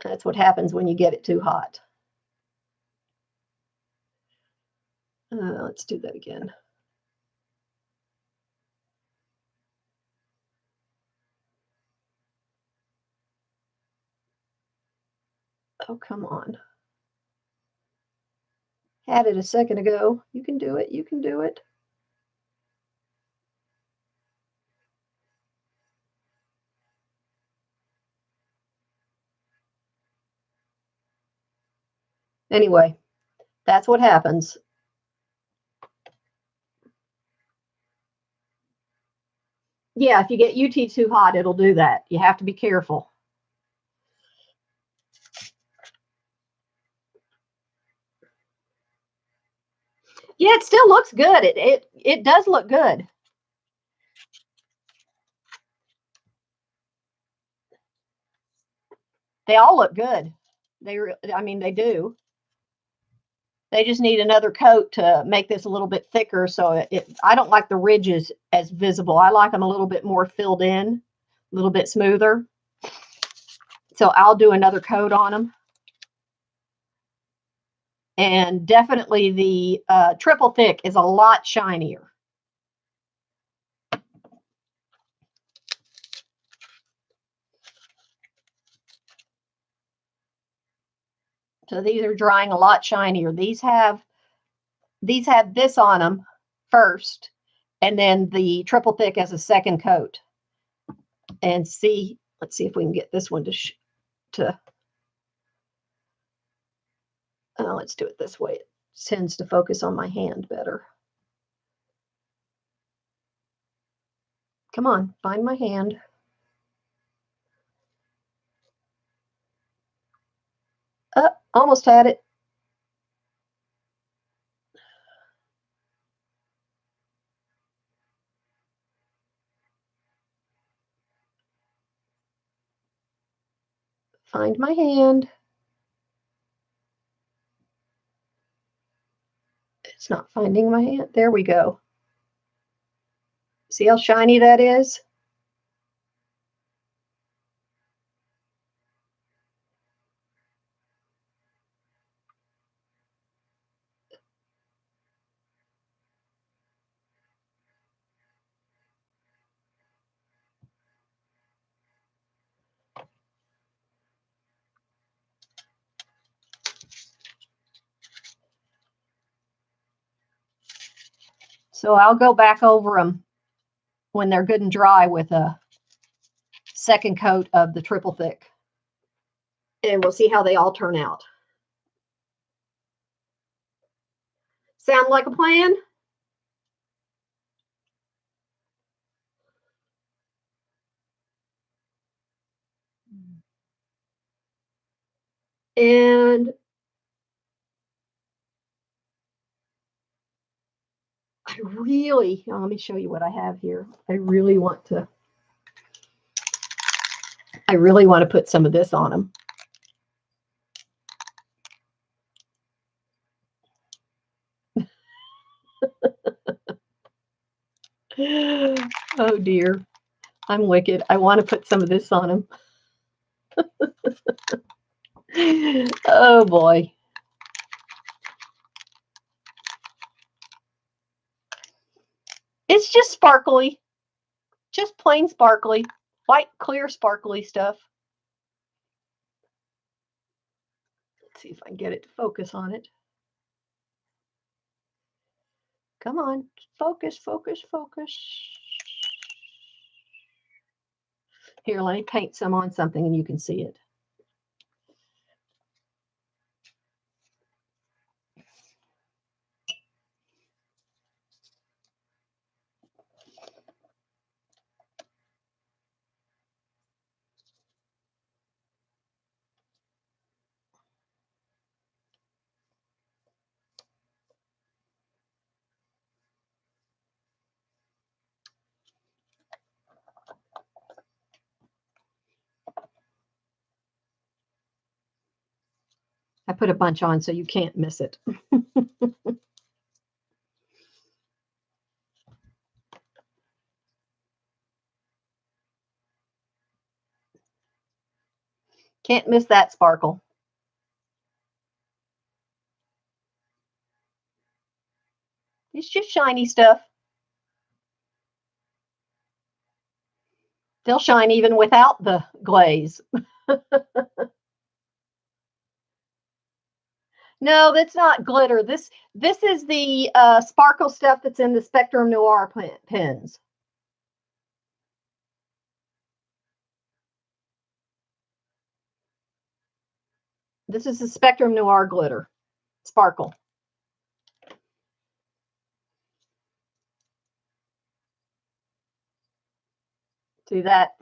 That's what happens when you get it too hot. Let's do that again. Oh, come on. Had it a second ago. You can do it. You can do it. Anyway, that's what happens. Yeah, if you get UT too hot, it'll do that. You have to be careful. Yeah, it still looks good. It does look good. They all look good. I mean, they do. They just need another coat to make this a little bit thicker. So I don't like the ridges as visible. I like them a little bit more filled in, a little bit smoother. So I'll do another coat on them. And definitely the triple thick is a lot shinier. So these are drying a lot shinier. These have this on them first, and then the triple thick as a second coat. And see, let's see if we can get this one to let's do it this way. It tends to focus on my hand better. Come on, find my hand. Almost had it. Find my hand. It's not finding my hand. There we go. See how shiny that is? So I'll go back over them when they're good and dry with a second coat of the triple thick. And we'll see how they all turn out. Sound like a plan? And let me show you what I have here. I really want to put some of this on them. Oh dear, I'm wicked. I want to put some of this on them. Oh boy. It's just sparkly, just plain sparkly, white, clear, sparkly stuff. Let's see if I can get it to focus on it. Come on, focus, focus, focus. Here, let me paint some on something and you can see it. I put a bunch on so you can't miss it. Can't miss that sparkle. It's just shiny stuff. They'll shine even without the glaze. No, that's not glitter. This is the sparkle stuff that's in the Spectrum Noir pens. This is the Spectrum Noir glitter sparkle. Do that.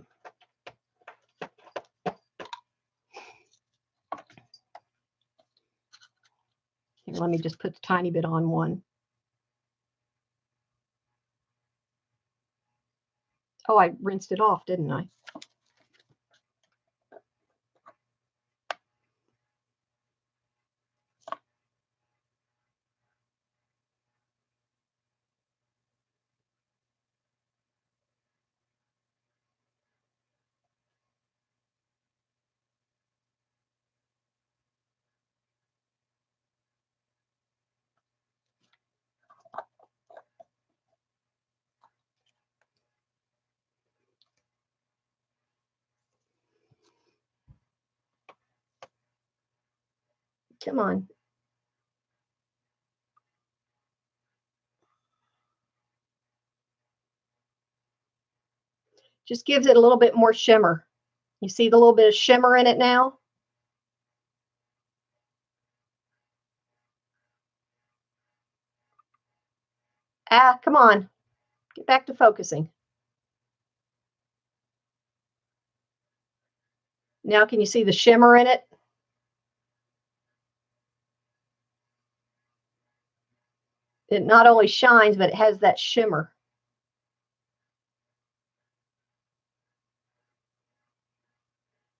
Here, let me just put a tiny bit on one. Oh, I rinsed it off, didn't I? Come on. Just gives it a little bit more shimmer. You see the little bit of shimmer in it now? Ah, come on. Get back to focusing. Now can you see the shimmer in it? It not only shines, but it has that shimmer.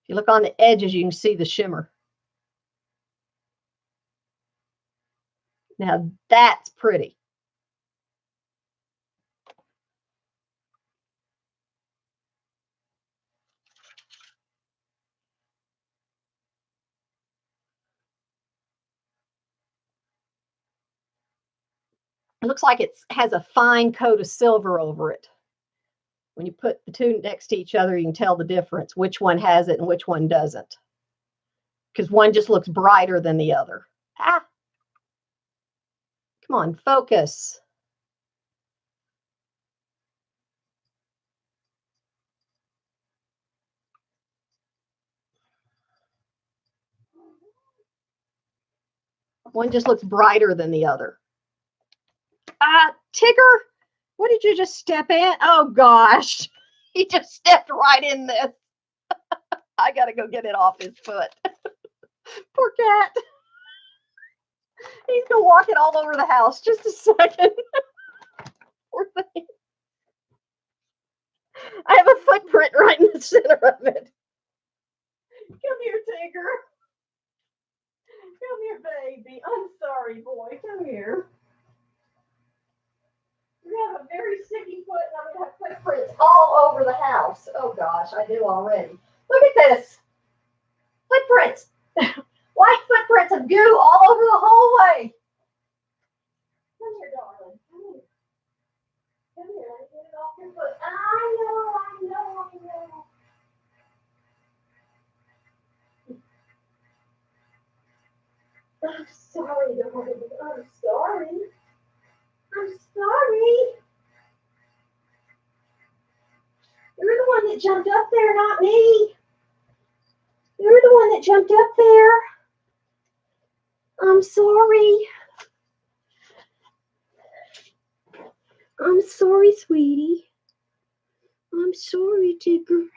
If you look on the edges, you can see the shimmer. Now that's pretty. It looks like it has a fine coat of silver over it. When you put the two next to each other, you can tell the difference, which one has it and which one doesn't. Because one just looks brighter than the other. Ah, come on, focus. One just looks brighter than the other. Ah, Tigger, what did you just step in? Oh gosh, he just stepped right in this. I gotta go get it off his foot. Poor cat. He's gonna walk it all over the house. Just a second. Poor thing. I have a footprint right in the center of it. Come here, Tigger. Come here, baby. I'm sorry, boy. Come here. You have a very sticky foot, and I'm going to have footprints all over the house. Oh, gosh, I do already. Look at this. Footprints. White footprints of goo all over the hallway. Come here, darling. Come here. Come here. Let me get it off your foot. I know. I'm sorry, darling. I'm sorry. I'm sorry. You're the one that jumped up there, not me. You're the one that jumped up there. I'm sorry. I'm sorry, sweetie. I'm sorry, Tigger.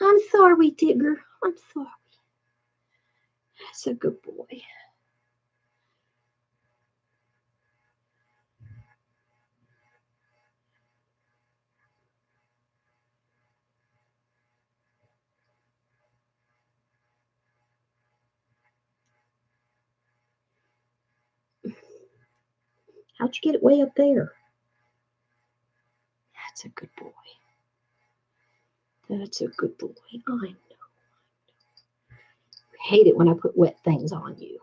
I'm sorry, Tigger. I'm sorry. That's a good boy. How'd you get it way up there? That's a good boy. That's a good boy. I know. You hate it when I put wet things on you.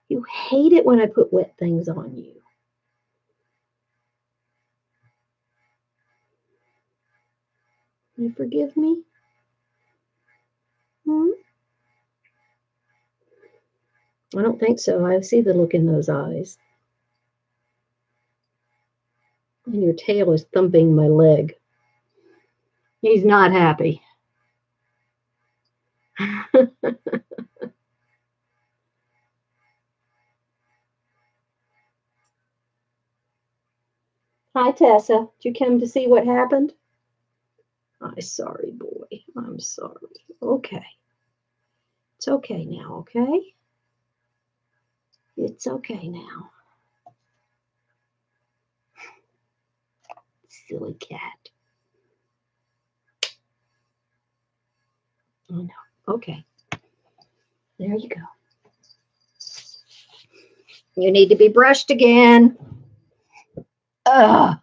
You hate it when I put wet things on you. You forgive me? I don't think so. I see the look in those eyes. And your tail is thumping my leg. He's not happy. Hi, Tessa. Did you come to see what happened? I'm sorry, boy. I'm sorry. Okay. It's okay now, okay? It's okay now. Silly cat. Oh, no. Okay. There you go. You need to be brushed again. Ugh.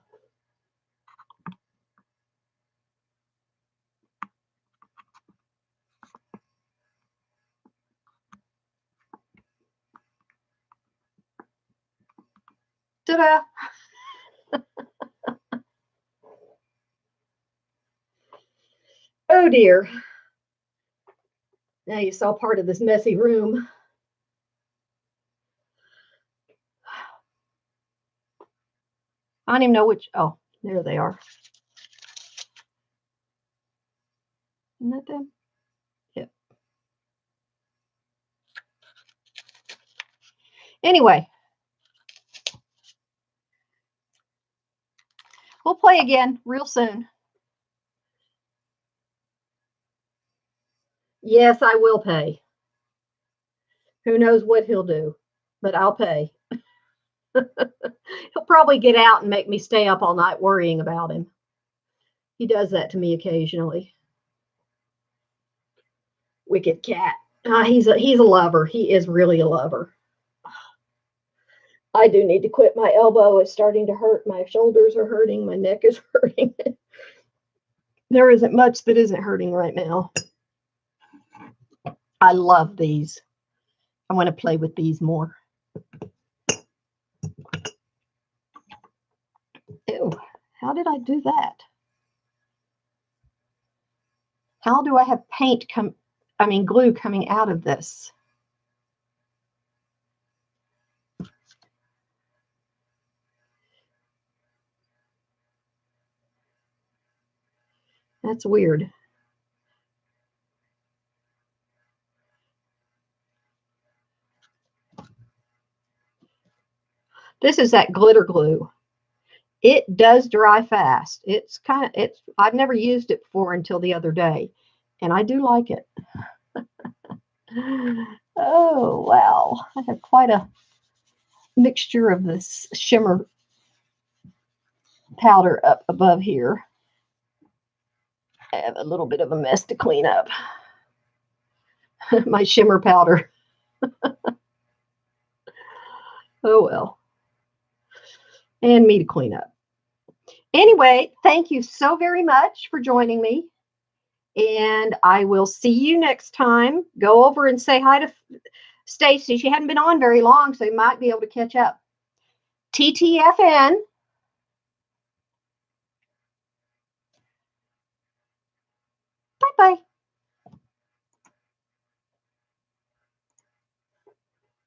Ta-da. Oh, dear. Now you saw part of this messy room. I don't even know which. Oh, there they are. Isn't that them? Yep. Anyway, we'll play again real soon. Yes, I will pay. Who knows what he'll do, but I'll pay. He'll probably get out and make me stay up all night worrying about him. He does that to me occasionally. Wicked cat. He's a lover. He is really a lover. I do need to quit. My elbow is starting to hurt. My shoulders are hurting. My neck is hurting. There isn't much that isn't hurting right now. I love these. I want to play with these more. Ew, how did I do that? How do I have glue coming out of this? That's weird. This is that glitter glue. It does dry fast. I've never used it before until the other day, and I do like it. Oh, wow. I have quite a mixture of this shimmer powder up above here. I have a little bit of a mess to clean up. My shimmer powder. Oh, well. And me to clean up. Anyway, thank you so very much for joining me. And I will see you next time. Go over and say hi to Stacy. She hadn't been on very long, so you might be able to catch up. TTFN. Bye-bye.